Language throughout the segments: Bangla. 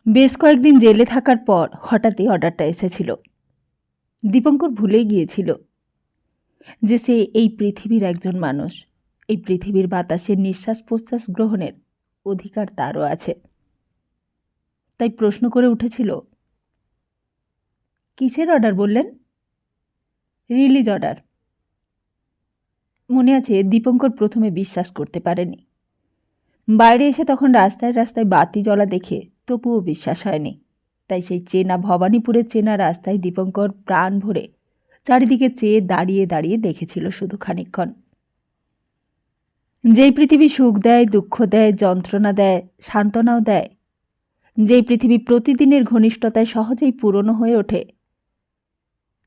বেশ কয়েকদিন জেলে থাকার পর হঠাৎই অর্ডারটা এসেছিল। দীপঙ্কর ভুলেই গিয়েছিল যে সে এই পৃথিবীর একজন মানুষ। এই পৃথিবীর বাতাসে নিঃশ্বাস প্রশ্বাস গ্রহণের অধিকার তারও আছে। তাই প্রশ্ন করে উঠেছিল, কিসের অর্ডার বললেন? Release order. মনে আছে দীপঙ্কর প্রথমে বিশ্বাস করতে পারেনি। বাইরে এসে তখন রাস্তায় রাস্তায় বাতি জ্বলা দেখে তবুও বিশ্বাস হয়নি। তাই সেই চেনা ভবানীপুরের চেনা রাস্তায় দীপঙ্কর প্রাণ ভরে চারিদিকে চেয়ে দাঁড়িয়ে দাঁড়িয়ে দেখেছিল শুধু খানিকক্ষণ। যেই পৃথিবী সুখ দেয়, দুঃখ দেয়, যন্ত্রণা দেয়, সান্ত্বনাও দেয়, যেই পৃথিবী প্রতিদিনের ঘনিষ্ঠতায় সহজেই পুরনো হয়ে ওঠে,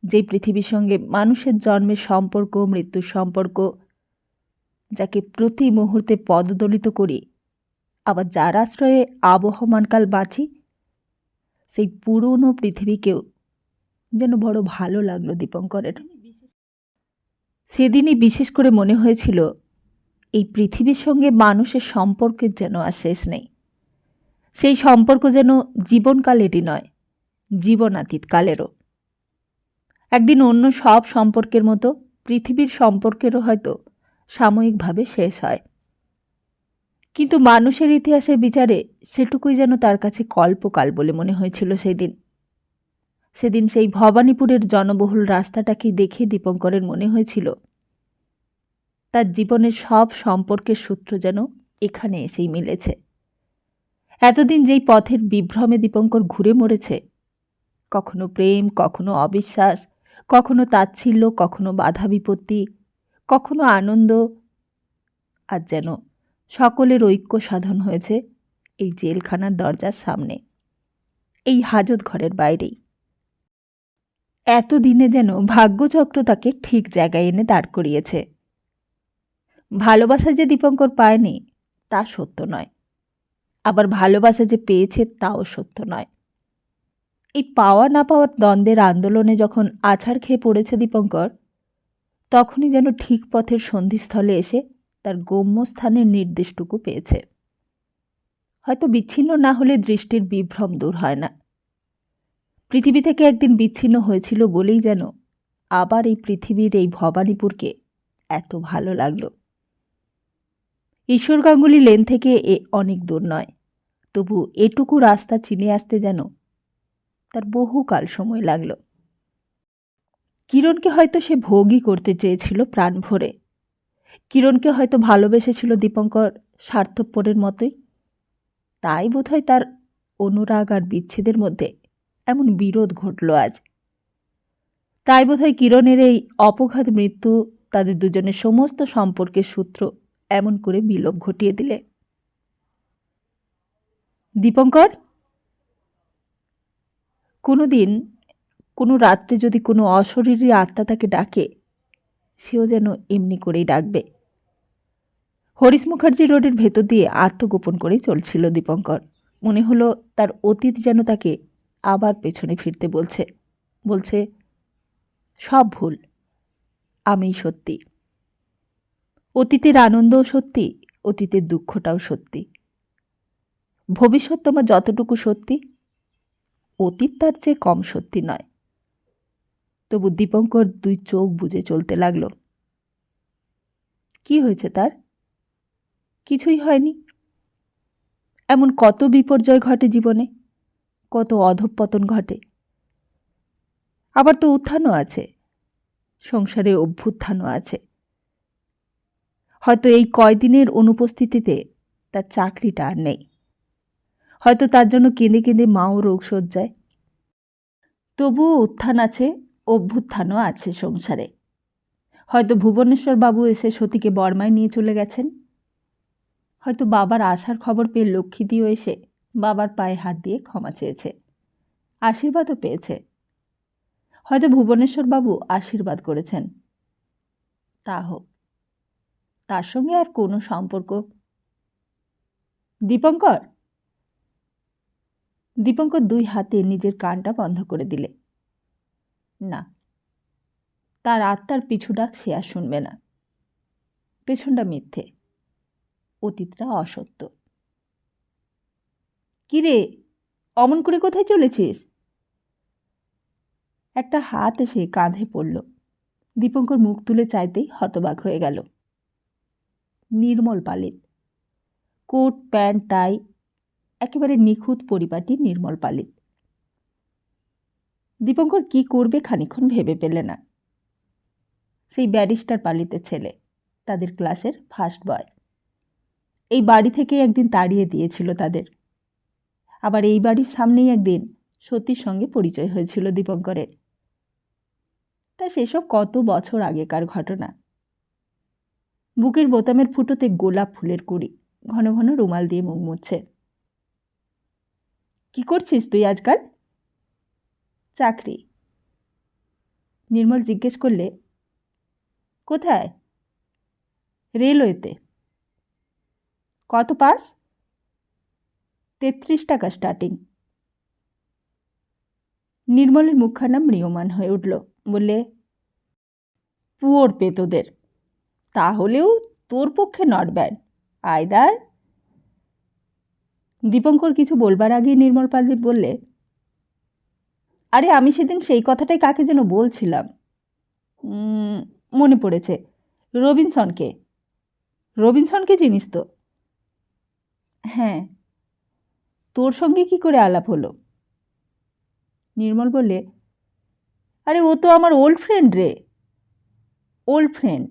যেই পৃথিবীর সঙ্গে মানুষের জন্মের সম্পর্ক, মৃত্যুর সম্পর্ক, যাকে প্রতি মুহূর্তে পদদলিত করি, আবার যার আশ্রয়ে আবহমানকাল বাঁচি, সেই পুরনো পৃথিবীকেও যেন বড় ভালো লাগলো দীপঙ্করের। সেদিনই বিশেষ করে মনে হয়েছিল এই পৃথিবীর সঙ্গে মানুষের সম্পর্কের যেন আর শেষ নেই। সেই সম্পর্ক যেন জীবনকালেরই নয়, জীবনাতীত কালেরও। একদিন অন্য সব সম্পর্কের মতো পৃথিবীর সম্পর্কেরও হয়তো সাময়িকভাবে শেষ হয়, কিন্তু মানুষের ইতিহাসের বিচারে সেটুকুই যেন তার কাছে কল্পকাল বলে মনে হয়েছিল সেদিন সেই ভবানীপুরের জনবহুল রাস্তাটাকে দেখে দীপঙ্করের মনে হয়েছিল তার জীবনের সব সম্পর্কের সূত্র যেন এখানে এসেই মিলেছে। এতদিন যেই পথের বিভ্রমে দীপঙ্কর ঘুরে মরেছে, কখনো প্রেম, কখনো অবিশ্বাস, কখনো তাচ্ছিল্য, কখনো বাধা বিপত্তি, কখনো আনন্দ, আর যেন সকলের ঐক্য সাধন হয়েছে এই জেলখানার দরজার সামনে, এই হাজত ঘরের বাইরেই। এতদিনে যেন ভাগ্যচক্র তাকে ঠিক জায়গায় এনে দাঁড় করিয়েছে। ভালোবাসা যে দীপঙ্কর পায়নি তা সত্য নয়, আবার ভালোবাসা যে পেয়েছে তাও সত্য নয়। এই পাওয়া না পাওয়ার দ্বন্দ্বের আন্দোলনে যখন আছাড় খেয়ে পড়েছে দীপঙ্কর, তখনই যেন ঠিক পথের সন্ধিস্থলে এসে তার গম্যস্থানের নির্দেশটুকু পেয়েছে। হয়তো বিচ্ছিন্ন না হলে দৃষ্টির বিভ্রম দূর হয় না। পৃথিবী থেকে একদিন বিচ্ছিন্ন হয়েছিল বলেই যেন আবার এই পৃথিবীর এই ভবানীপুরকে এত ভালো লাগলো। ঈশ্বর গাঙ্গুলি লেন থেকে এ অনেক দূর নয়, তবু এটুকু রাস্তা চিনে আসতে যেন তার বহুকাল সময় লাগল। কিরণকে হয়তো সে ভোগই করতে চেয়েছিল প্রাণ ভরে। কিরণকে হয়তো ভালোবেসেছিল দীপঙ্কর স্বার্থপরের মতোই। তাই বোধহয় তার অনুরাগ আর বিচ্ছেদের মধ্যে এমন বিরোধ ঘটল আজ। তাই বোধহয় কিরণের এই অপঘাত মৃত্যু তাদের দুজনের সমস্ত সম্পর্কের সূত্র এমন করে বিলোপ ঘটিয়ে দিলে। দীপঙ্কর, কোনো দিন কোনো রাত্রে যদি কোনো অশরীরী আত্মা তাকে ডাকে, সেও যেন এমনি করেই ডাকবে। হরিশ মুখার্জি রোডের ভেতর দিয়ে আত্মগোপন করেই চলছিল দীপঙ্কর। মনে হলো তার অতীত যেন তাকে আবার পেছনে ফিরতে বলছে সব ভুল, আমিই সত্যি। অতীতের আনন্দও সত্যি, অতীতের দুঃখটাও সত্যি। ভবিষ্যৎ তোমার যতটুকু সত্যি, অতীত তার চেয়ে কম সত্যি নয়। তবু দীপঙ্কর দুই চোখ বুজে চলতে লাগল। কি হয়েছে তার? কিছুই হয়নি। এমন কত বিপর্যয় ঘটে জীবনে, কত অধঃপতন ঘটে, আবার তো উত্থানও আছে, সংসারে অভ্যুত্থানও আছে। হয়তো এই কয়দিনের অনুপস্থিতিতে তার চাকরিটা আর নেই, হয়তো তার জন্য কেঁদে কেঁদে মাও রোগশয্যায়। তবুও উত্থান আছে, অভ্যুত্থানও আছে সংসারে। হয়তো ভুবনেশ্বর বাবু এসে সতীকে বর্মায় নিয়ে চলে গেছেন, হয়তো বাবার আসার খবর পেয়ে লক্ষ্মীদিও এসে বাবার পায়ে হাত দিয়ে ক্ষমা চেয়েছে, আশীর্বাদও পেয়েছে। হয়তো ভুবনেশ্বর বাবু আশীর্বাদ করেছেন। তা হোক, তার সঙ্গে আর কোনো সম্পর্ক। দীপঙ্কর দুই হাতে নিজের কানটা বন্ধ করে দিলে। না, তার আত্মার পিছু ডাক সে আর শুনবে না। পেছনটা মিথ্যে, অতীতটা অসত্য। কিরে, অমন করে কোথায় চলেছিস? একটা হাত এসে কাঁধে পড়ল। দীপঙ্কর মুখ তুলে চাইতেই হতবাক হয়ে গেল। নির্মল পালিত, কোট প্যান্ট টাই, একেবারে নিখুঁত পরিপাটি নির্মল পালিত। দীপঙ্কর কি করবে খানিকক্ষণ ভেবে পেলে না। সেই ব্যারিস্টার পালিতের ছেলে, তাদের ক্লাসের ফার্স্ট বয়। এই বাড়ি থেকেই একদিন তাড়িয়ে দিয়েছিল তাদের। আবার এই বাড়ির সামনেই একদিন সতীর সঙ্গে পরিচয় হয়েছিল দীপঙ্করের। তা সেসব কত বছর আগেকার ঘটনা। বুকের বোতামের ফুটোতে গোলাপ ফুলের কুড়ি, ঘন ঘন রুমাল দিয়ে মুখ মুছছে। কি করছিস তুই আজকাল? চাকরি। নির্মল জিজ্ঞেস করলে, কোথায়? রেলওয়েতে। কত পাস? 33 টাকা স্টার্টিং। নির্মলের মুখখানা ম্রিয়মান হয়ে উঠল। বললে, পুয়োর পে তোদের। তাহলেও তোর পক্ষে নট ব্যাড। আয়দার। দীপঙ্কর কিছু বলবার আগেই নির্মল পাল্লি বললে, আরে আমি সেদিন সেই কথাটাই কাকে যেন বলছিলাম। মনে পড়েছে, রবিনসনকে। রবিনসনকে চিনিস তো? হ্যাঁ। তোর সঙ্গে কি করে আলাপ হলো? নির্মল বললে, আরে ও তো আমার ওল্ড ফ্রেন্ড রে। Old friend?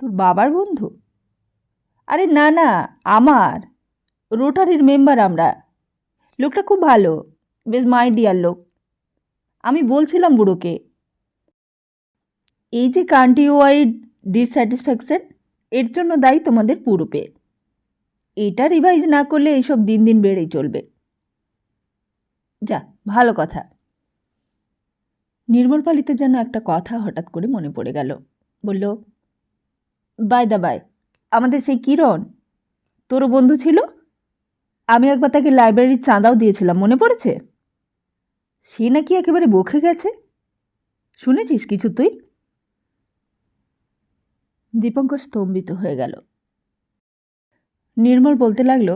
তোর বাবার বন্ধু? আরে না না, আমার রোটারির মেম্বার আমরা। লোকটা খুব ভালো, বেশ মাই ডিয়ার লোক। আমি বলছিলাম বুড়োকে, এই যে কান্ট্রি ওয়াইড ডিসস্যাটিসফ্যাকশন, এর জন্য দায়ী তোমাদের পুরো পে। এটা রিভাইজ না করলে এইসব দিন দিন বেড়েই চলবে। যা, ভালো কথা। নির্মল পালিতে যেন একটা কথা হঠাৎ করে মনে পড়ে গেল। বলল, বাই দা বাই, আমাদের সেই কিরণ, তোরও বন্ধু ছিল। আমি একবার তাকে লাইব্রেরির চাঁদাও দিয়েছিলাম, মনে পড়েছে? সে নাকি একেবারে বকে গেছে। শুনেছিস কিছু তুই? দীপঙ্কর স্তম্ভিত হয়ে গেল। নির্মল বলতে লাগলো,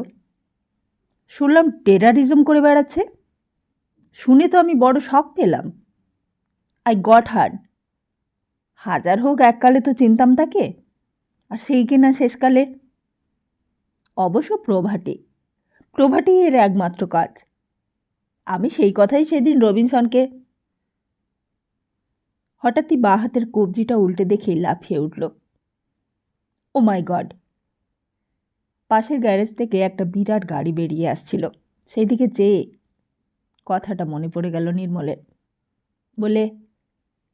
শুনলাম টেরারিজম করে বেড়াচ্ছে। শুনে তো আমি বড় শক পেলাম। I got hard. হাজার হোক, এককালে তো চিনতাম তাকে, আর সেই কিনা শেষকালে। অবশ্য প্রভাটি এর একমাত্র কাজ। আমি সেই কথাই সেদিন রবিনসনকে। হঠাৎই বাঁ হাতের কবজিটা উল্টে দেখে লাফিয়ে উঠল। ও মাই গড! পাশের গ্যারেজ থেকে একটা বিরাট গাড়ি বেরিয়ে আসছিল। সেই দিকে চেয়ে কথাটা মনে পড়ে গেল নির্মলের। বলে,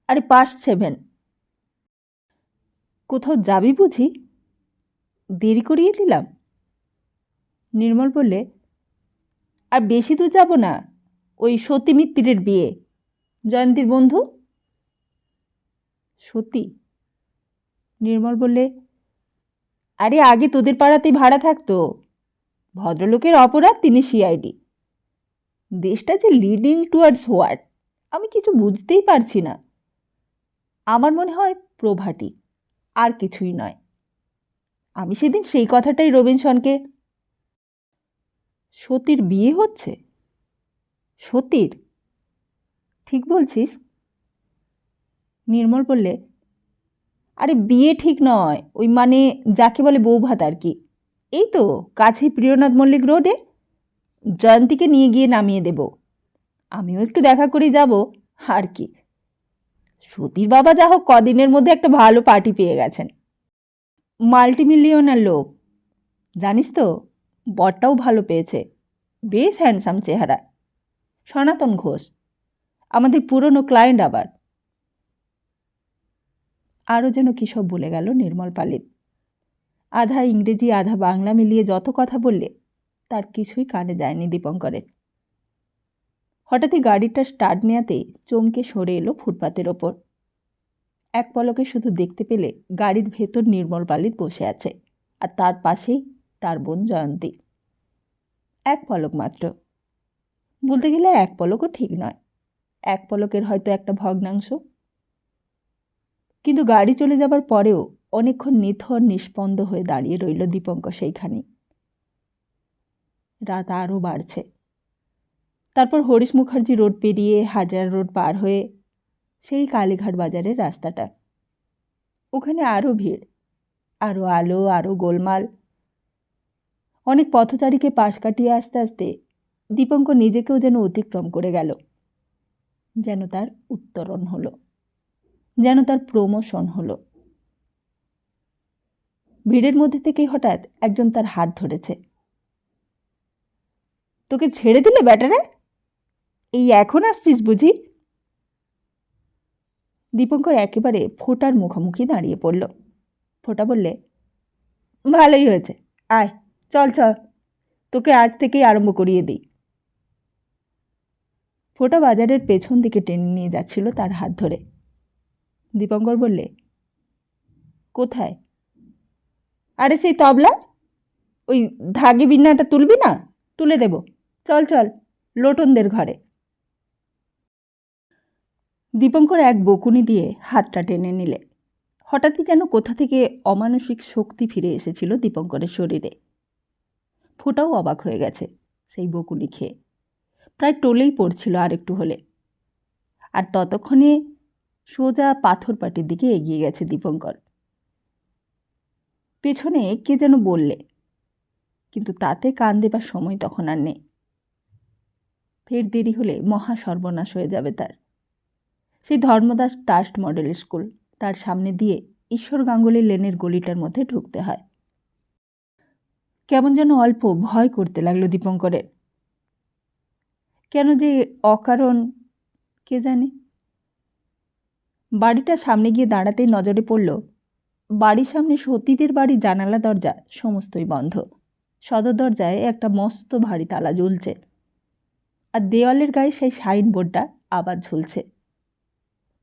আরে পাস্ট 7। কোথাও যাবি বুঝি? দেরি করিয়ে দিলাম। নির্মল বললে, আর বেশি দূর যাব না, ওই সতী মিত্তিরের বিয়ে, জয়ন্তীর বন্ধু। সতী? নির্মল বললে, আরে আগে তোদের পাড়াতেই ভাড়া থাকতো। ভদ্রলোকের অপরাধ, তিনি সিআইডি। দেশটা যে লিডিং টুয়ার্ডস হোয়াট আমি কিছু বুঝতেই পারছি না। আমার মনে হয় প্রভাটি, আর কিছুই নয়। আমি সেদিন সেই কথাটাই রবিনসনকে। সতীর বিয়ে হচ্ছে? সতীর? ঠিক বলছিস? নির্মল বললে, আরে বিয়ে ঠিক নয়, ওই মানে যাকে বলে বউ ভাত আর কি। এই তো কাছেই প্রিয়নাথ মল্লিক রোডে। জয়ন্তীকে নিয়ে গিয়ে নামিয়ে দেব, আমিও একটু দেখা করেই যাব আর কি। সতীর বাবা যা হোক কদিনের মধ্যে একটা ভালো পার্টি পেয়ে গেছেন। মাল্টিমিলিয়নার লোক, জানিস তো। বরটাও ভালো পেয়েছে, বেশ হ্যান্ডসাম চেহারা। সনাতন ঘোষ, আমাদের পুরনো ক্লায়েন্ট আবার। আরও যেন কী সব বলে গেল নির্মল পালিত। আধা ইংরেজি আধা বাংলা মিলিয়ে যত কথা বললে তার কিছুই কানে যায়নি দীপঙ্করের। হঠাৎই গাড়িটা স্টার্ট নেওয়াতেই চমকে সরে এলো ফুটপাতের ওপর। এক পলকে শুধু দেখতে পেলে গাড়ির ভেতর নির্মল পালিত বসে আছে, আর তার পাশেই তার বোন জয়ন্তী। এক পলক মাত্র, বলতে গেলে এক পলকও ঠিক নয়, এক পলকের হয়তো একটা ভগ্নাংশ। কিন্তু গাড়ি চলে যাবার পরেও অনেকক্ষণ নিথর নিস্পন্দ হয়ে দাঁড়িয়ে রইল দীপঙ্কর সেইখানে। রাত আরও বাড়ছে। তারপর হরিশ মুখার্জি রোড পেরিয়ে হাজার রোড পার হয়ে সেই কালীঘাট বাজারের রাস্তাটা। ওখানে আরও ভিড়, আরও আলো, আরও গোলমাল। অনেক পথচারীকে পাশ কাটিয়ে আস্তে আস্তে দীপঙ্কর নিজেকেও যেন অতিক্রম করে গেল। যেন তার উত্তরণ হলো, যেন তার প্রমোশন হলো। ভিড়ের মধ্যে থেকেই হঠাৎ একজন তার হাত ধরেছে। তোকে ছেড়ে দিলে ব্যাটারে? এই এখন আসছিস বুঝি? দীপঙ্কর একেবারে ফোঁটার মুখোমুখি দাঁড়িয়ে পড়ল। ফোঁটা বললে, ভালোই হয়েছে, আয় চল চল, তোকে আজ থেকেই আরম্ভ করিয়ে দিই। ফোঁটা বাজারের পেছন দিকে টেনে নিয়ে যাচ্ছিল তার হাত ধরে। দীপঙ্কর বললে, কোথায়? আরে সেই তবলা, ওই ধাগে বিন্নাটা তুলবি না? তুলে দেব, চল চল লোটনদের ঘরে। দীপঙ্কর এক বকুনি দিয়ে হাতটা টেনে নিলে। হঠাৎই যেন কোথা থেকে অমানসিক শক্তি ফিরে এসেছিল দীপঙ্করের শরীরে। ফোঁটাও অবাক হয়ে গেছে সেই বকুনি খেয়ে। প্রায় টলেই পড়ছিল আর একটু হলে। আর ততক্ষণে সোজা পাথর পাটির দিকে এগিয়ে গেছে দীপঙ্কর। পেছনে কে যেন বললে, কিন্তু তাতে কান দেবার সময় তখন আর নেই। ফের দেরি হলে মহা সর্বনাশ হয়ে যাবে তার। সেই ধর্মদাস ট্রাস্ট মডেল স্কুল, তার সামনে দিয়ে ঈশ্বর গাঙ্গুলি লেনের গলিটার মধ্যে ঢুকতে হয়। কেমন যেন অল্প ভয় করতে লাগলো দীপঙ্করের। কেন যে অকারণ কে জানে। বাড়িটার সামনে গিয়ে দাঁড়াতেই নজরে পড়ল বাড়ির সামনে সতীদের বাড়ির জানালা দরজা সমস্তই বন্ধ। সদর দরজায় একটা মস্ত ভারী তালা ঝুলছে, আর দেওয়ালের গায়ে সেই সাইনবোর্ডটা আবার ঝুলছে,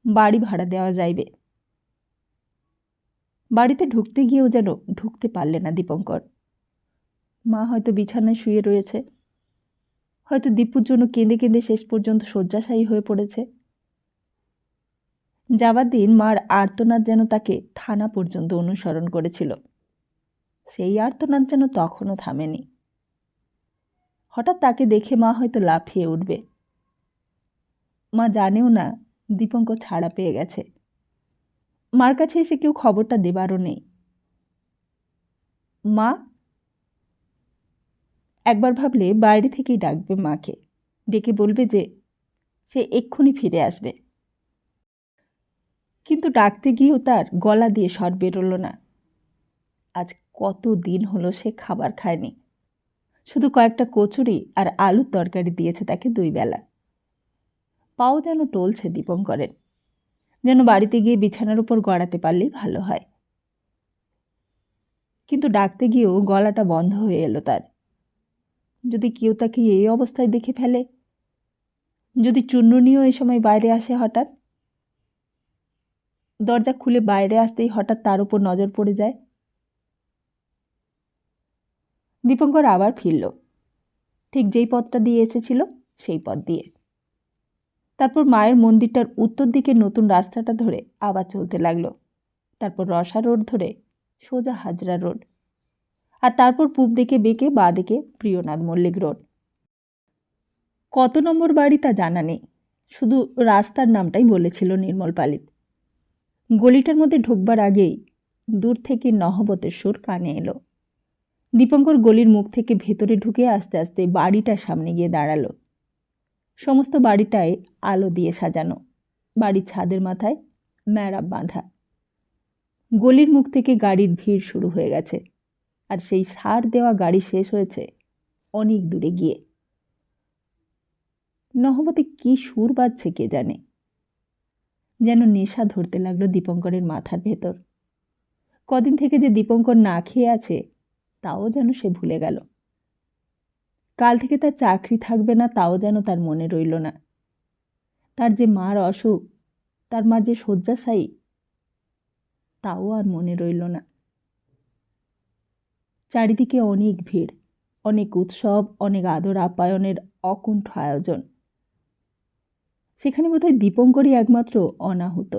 বাড়ি ভাড়া দেওয়া যাইবে। বাড়িতে ঢুকতে গিয়েও যেন ঢুকতে পারলে না দীপঙ্কর। মা হয়তো বিছানায় শুয়ে রয়েছে, হয়তো দীপুর জন্য কেঁদে কেঁদে শেষ পর্যন্ত শয্যাশায়ী হয়ে পড়েছে। যাবার দিন মার আর্তনাদ যেন তাকে থানা পর্যন্ত অনুসরণ করেছিল। সেই আর্তনাদ যেন তখনও থামেনি। হঠাৎ তাকে দেখে মা হয়তো লাফিয়ে উঠবে। মা জানেও না দীপঙ্কর ছাড়া পেয়ে গেছে। মার কাছে এসে কেউ খবরটা দেবারও নেই। মা, একবার ভাবলে বাইরে থেকেই ডাকবে মাকে, ডেকে বলবে যে সে এক্ষুনি ফিরে আসবে। কিন্তু ডাকতে গিয়েও তার গলা দিয়ে স্বর বেরোল না। আজ কত দিন হলো সে খাবার খায়নি। শুধু কয়েকটা কচুরি আর আলুর তরকারি দিয়েছে তাকে 2 বেলা। পাও যেন টলছে দীপঙ্করের, যেন বাড়িতে গিয়ে বিছানার উপর গড়াতে পারলেই ভালো হয়। কিন্তু ডাকতে গিয়েও গলাটা বন্ধ হয়ে এলো তার। যদি কেউ তাকে এই অবস্থায় দেখে ফেলে, যদি চুন্ননিও এই সময় বাইরে আসে হঠাৎ, দরজা খুলে বাইরে আসতেই হঠাৎ তার উপর নজর পড়ে যায়। দীপঙ্কর আবার ফিরল, ঠিক যেই পথটা দিয়ে এসেছিল সেই পথ দিয়ে। তারপর মায়ের মন্দিরটার উত্তর দিকে নতুন রাস্তাটা ধরে আবার চলতে লাগলো। তারপর রসা রোড ধরে সোজা হাজরা রোড, আর তারপর পূব দিকে বেঁকে বাঁ দিকে প্রিয়নাথ মল্লিক রোড। কত নম্বর বাড়ি তা জানা নেই, শুধু রাস্তার নামটাই বলেছিল নির্মল পালিত। গলিটার মধ্যে ঢুকবার আগেই দূর থেকে নহবতের সুর কানে এলো। দীপঙ্কর গলির মুখ থেকে ভেতরে ঢুকে আস্তে আস্তে বাড়িটার সামনে গিয়ে দাঁড়ালো। সমস্ত বাড়িটায় আলো দিয়ে সাজানো, বাড়ির ছাদের মাথায় ম্যারাপ বাঁধা। গলির মুখ থেকে গাড়ির ভিড় শুরু হয়ে গেছে, আর সেই সার দেওয়া গাড়ি শেষ হয়েছে অনেক দূরে গিয়ে। নহবতে কি সুর বাজছে কে জানে। যেন নেশা ধরতে লাগলো দীপঙ্করের মাথার ভেতর। কদিন থেকে যে দীপঙ্কর না খেয়ে আছে তাও যেন সে ভুলে গেল। কাল থেকে তার চাকরি থাকবে না তাও যেন তার মনে রইল না। তার যে মার অসুখ, তার মা যে শয্যাশায়ী, তাও আর মনে রইল না। চারিদিকে অনেক ভিড়, অনেক উৎসব, অনেক আদর আপ্যায়নের অকুণ্ঠ আয়োজন। সেখানে বোধহয় দীপঙ্করই একমাত্র অনাহুত,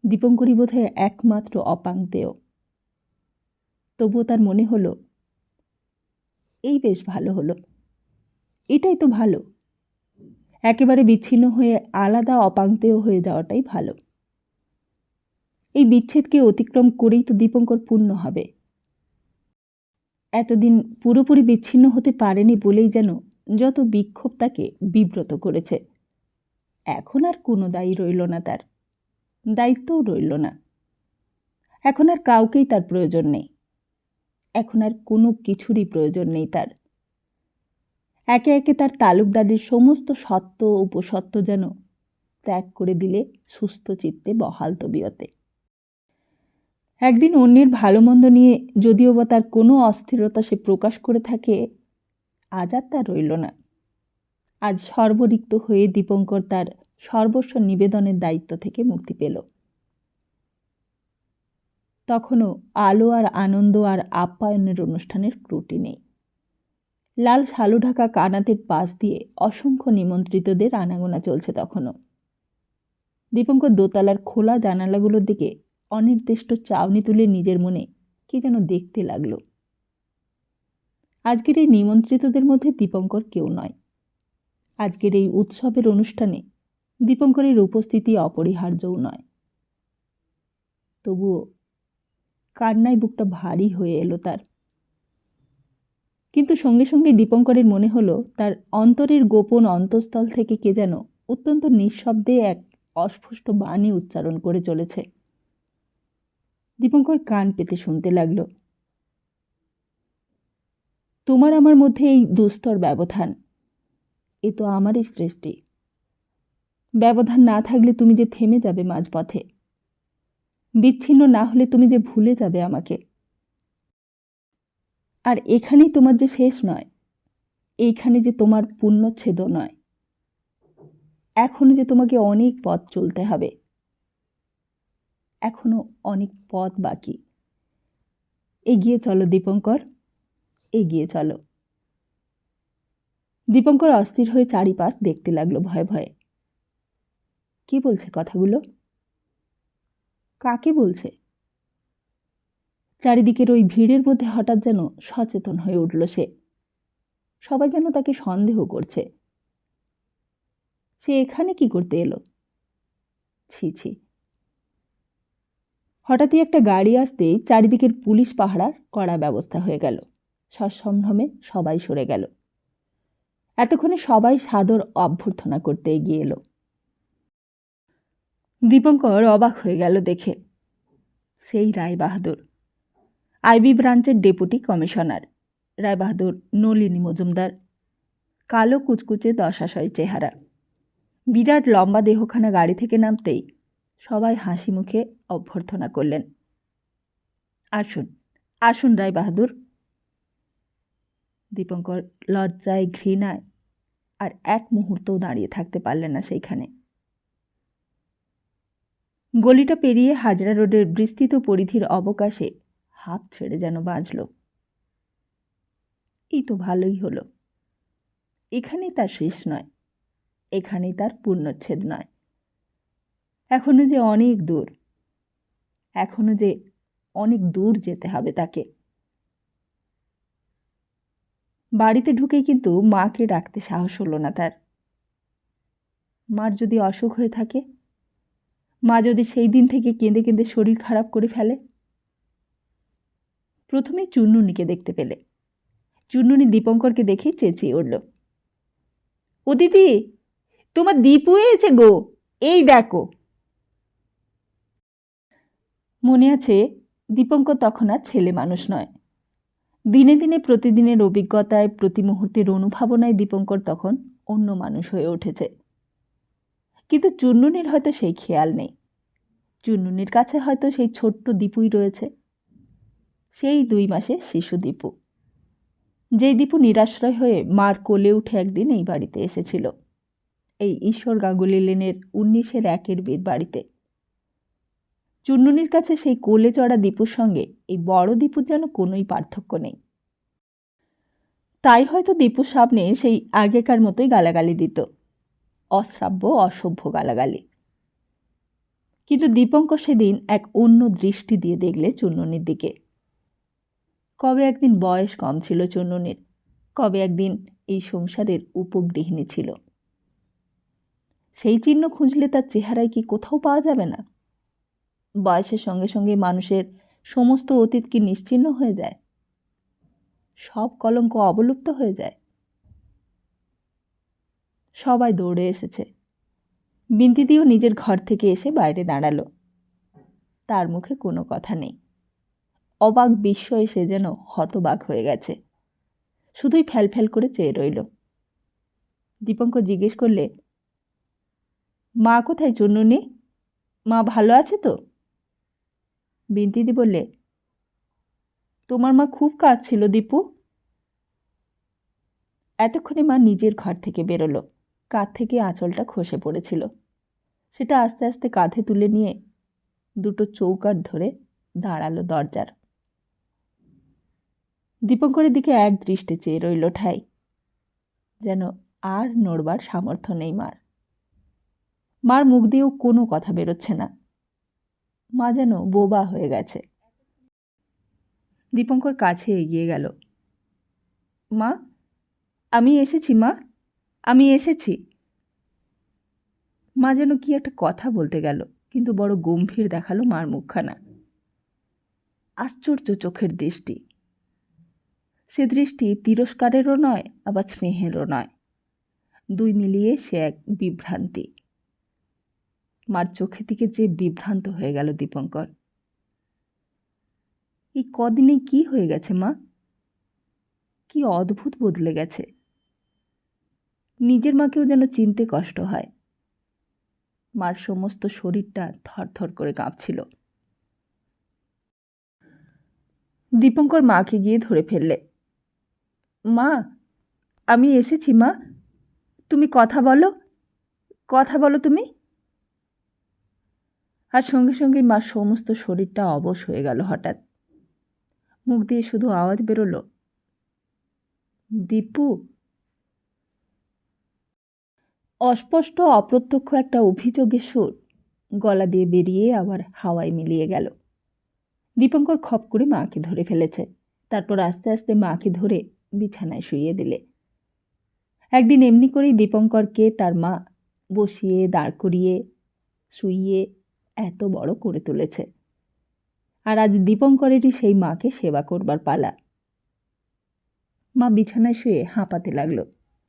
দীপঙ্করই বোধহয় একমাত্র অপাংতেয়। তবুও তার মনে হলো এই বেশ ভালো হলো। এটাই তো ভালো। একেবারে বিচ্ছিন্ন হয়ে আলাদা অপাংক্তেয় হয়ে যাওয়াটাই ভালো। এই বিচ্ছেদকে অতিক্রম করেই তো দীপঙ্কর পূর্ণ হবে। এতদিন পুরোপুরি বিচ্ছিন্ন হতে পারেনি বলেই যেন যত বিক্ষোভ তাকে বিব্রত করেছে। এখন আর কোনো দায়ী রইল না তার, দায়িত্বও রইল না। এখন আর কাউকেই তার প্রয়োজন নেই, এখন আর কোনো কিছুরই প্রয়োজন নেই তার। একে একে তার তালুকদারির সমস্ত সত্ত্ব উপসত্ত্ব যেন ত্যাগ করে দিলে সুস্থ চিত্তে বহাল তবিয়তে। একদিন অন্যের ভালো মন্দ নিয়ে যদিও বা তার কোনো অস্থিরতা সে প্রকাশ করে থাকে, আজ আর তা রইল না। আজ সর্বরিক্ত হয়ে দীপঙ্কর তার সর্বস্ব নিবেদনের দায়িত্ব থেকে মুক্তি পেল। তখনও আলো আর আনন্দ আর আপ্যায়নের অনুষ্ঠানের ত্রুটি নেই। লাল শালু ঢাকা কানাতের পাশ দিয়ে অসংখ্য নিমন্ত্রিতদের আনাগোনা চলছে তখনও। দীপঙ্কর দোতলার খোলা জানালাগুলোর দিকে অনির্দিষ্ট চাউনি তুলে নিজের মনে কি যেন দেখতে লাগল। আজকের এই নিমন্ত্রিতদের মধ্যে দীপঙ্কর কেউ নয়। আজকের এই উৎসবের অনুষ্ঠানে দীপঙ্করের উপস্থিতি অপরিহার্যও নয়। তবুও কান্নায় বুকটা ভারী হয়ে এলো তার। কিন্তু সঙ্গে সঙ্গে দীপঙ্করের মনে হলো তার অন্তরের গোপন অন্তঃস্থল থেকে কে যেন অত্যন্ত নিঃশব্দে এক অস্পষ্ট বাণী উচ্চারণ করে চলেছে। দীপঙ্কর কান পেতে শুনতে লাগল। তোমার আমার মধ্যে এই দুস্তর ব্যবধান, এ তো আমারই সৃষ্টি। ব্যবধান না থাকলে তুমি যে থেমে যাবে মাঝপথে, বিচ্ছিন্ন না হলে তুমি যে ভুলে যাবে আমাকে। আর এখানেই তোমার যে শেষ নয়, এইখানে যে তোমার পুণ্যচ্ছেদ নয়, এখনো যে তোমাকে অনেক পথ চলতে হবে, এখনো অনেক পথ বাকি। এগিয়ে চলো দীপঙ্কর, এগিয়ে চলো। দীপঙ্কর অস্থির হয়ে চারিপাশ দেখতে লাগলো ভয়ে ভয়ে। কি বলছে কথাগুলো? কাকে বলছে? চারিদিকের ওই ভিড়ের মধ্যে হঠাৎ যেন সচেতন হয়ে উঠল সে। সবাই যেন তাকে সন্দেহ করছে। সে এখানে কি করতে এলো? ছি ছি। হঠাৎই একটা গাড়ি আসতেই চারিদিকের পুলিশ পাহারার কড়া ব্যবস্থা হয়ে গেল। সসম্ভ্রমে সবাই সরে গেল। এতক্ষণে সবাই সাদর অভ্যর্থনা করতে এগিয়ে এলো। দীপঙ্কর অবাক হয়ে গেল দেখে। সেই রায়বাহাদুর, আইবি ব্রাঞ্চের ডেপুটি কমিশনার রায়বাহাদুর নলিনী মজুমদার। কালো কুচকুচে দশাশয় চেহারা, বিরাট লম্বা দেহখানা গাড়ি থেকে নামতেই সবাই হাসি মুখে অভ্যর্থনা করলেন। আসুন আসুন রায়বাহাদুর। দীপঙ্কর লজ্জায় ঘৃণায় আর এক মুহূর্তও দাঁড়িয়ে থাকতে পারলেন না সেইখানে। গলিটা পেরিয়ে হাজরা রোডের বিস্তৃত পরিধির অবকাশে হাঁপ ছেড়ে যেন বাঁচল। এই তো ভালোই হলো। এখানেই তার শেষ নয়, এখানেই তার পূর্ণচ্ছেদ নয়। এখনো যে অনেক দূর, এখনো যে অনেক দূর যেতে হবে তাকে। বাড়িতে ঢুকেই কিন্তু মাকে ডাকতে সাহস হলো না তার। মার যদি অসুখ হয়ে থাকে, মা যদি সেই দিন থেকে কেঁদে কেঁদে শরীর খারাপ করে ফেলে। প্রথমে চুন্নুনিকে দেখতে পেলে। চুন্নুনি দীপঙ্করকে দেখেই চেঁচিয়ে উঠল, ও দিদি, তোমার দীপু এসেছে গো, এই দেখো। মনে আছে দীপঙ্কর তখন আর ছেলে মানুষ নয়। দিনে দিনে প্রতিদিনের অভিজ্ঞতায়, প্রতি মুহূর্তের অনুভাবনায় দীপঙ্কর তখন অন্য মানুষ হয়ে উঠেছে। কিন্তু চুন্নুনির হয়তো সেই খেয়াল নেই। চুন্নুনির কাছে হয়তো সেই ছোট্ট দীপুই রয়েছে, সেই 2 মাসের শিশু দীপু, যেই দীপু নিরাশ্রয় হয়ে মার কোলে উঠে একদিন এই বাড়িতে এসেছিল, এই ঈশ্বর গাঙ্গুলি লেনের 19-1 বীর বাড়িতে। চুন্নুনির কাছে সেই কোলে চড়া দীপুর সঙ্গে এই বড় দীপুর যেন কোনোই পার্থক্য নেই। তাই হয়তো দীপুর সামনে সেই আগেকার মতোই গালাগালি দিত, অশ্রাব্য অসভ্য গালাগালি। কিন্তু দীপঙ্কর সেদিন এক অন্য দৃষ্টি দিয়ে দেখলে চুন্নুনির দিকে। কবে একদিন বয়স কম ছিল চুন্নুনির, কবে একদিন এই সংসারের উপগৃহিণী ছিল। সেই চিহ্ন খুঁজলে তার চেহারায় কি কোথাও পাওয়া যাবে না? বয়সের সঙ্গে সঙ্গে মানুষের সমস্ত অতীত কি নিশ্চিহ্ন হয়ে যায়? সব কলঙ্ক অবলুপ্ত হয়ে যায়? সবাই দৌড়ে এসেছে। বিন্তিদিও নিজের ঘর থেকে এসে বাইরে দাঁড়ালো। তার মুখে কোনো কথা নেই। অবাক বিস্ময়ে সে যেন হতবাক হয়ে গেছে। শুধুই ফ্যালফ্যাল করে চেয়ে রইল। দীপঙ্কর জিজ্ঞেস করলে, মা কোথায় চুন্নুনি? মা ভালো আছে তো? বিন্তিদি বললে, তোমার মা খুব কাঁদছিল দীপু। এতক্ষণে মা নিজের ঘর থেকে বেরোলো। কাঁধ থেকে আঁচলটা খসে পড়েছিল। সেটা আস্তে আস্তে কাঁধে তুলে নিয়ে দুটো চৌকাঠ ধরে দাঁড়ালো দরজার। দীপঙ্করের দিকে এক দৃষ্টে চেয়ে রইল ঠাই, যেন আর নড়বার সামর্থ্য নেই মার। মার মুখ দিয়েও কোনো কথা বেরোচ্ছে না। মা যেন বোবা হয়ে গেছে। দীপঙ্কর কাছে এগিয়ে গেল। মা, আমি এসেছি মা, আমি এসেছি। মা যেন কি একটা কথা বলতে গেল, কিন্তু বড় গম্ভীর দেখালো মার মুখখানা। আশ্চর্য চোখের দৃষ্টি। সে দৃষ্টি তিরস্কারেরও নয়, আবার স্নেহেরও নয়। দুই মিলিয়ে সে এক বিভ্রান্তি। মার চোখের দিকে যে বিভ্রান্ত হয়ে গেল দীপঙ্কর। এই কদিনে কি হয়ে গেছে মা? কি অদ্ভুত বদলে গেছে। নিজের মাকেও যেন চিনতে কষ্ট হয়। মার সমস্ত শরীরটা থরথর করে কাঁপছিল। দীপঙ্কর মাকে গিয়ে ধরে ফেললে। মা, আমি এসেছি মা, তুমি কথা বলো, কথা বলো তুমি। আর সঙ্গে সঙ্গে মার সমস্ত শরীরটা অবশ হয়ে গেল হঠাৎ। মুখ দিয়ে শুধু আওয়াজ বেরোলো, দীপু। অস্পষ্ট অপ্রত্যক্ষ একটা অভিযোগের সুর গলা দিয়ে বেরিয়ে আবার হাওয়ায় মিলিয়ে গেল। দীপঙ্কর খপ করে মাকে ধরে ফেলেছে। তারপর আস্তে আস্তে মাকে ধরে বিছানায় শুইয়ে দিলে। একদিন এমনি করেই দীপঙ্করকে তার মা বসিয়ে দাঁড় করিয়ে শুইয়ে এত বড় করে তুলেছে। আর আজ দীপঙ্করেরই সেই মাকে সেবা করবার পালা। মা বিছানায় শুয়ে হাঁপাতে লাগলো।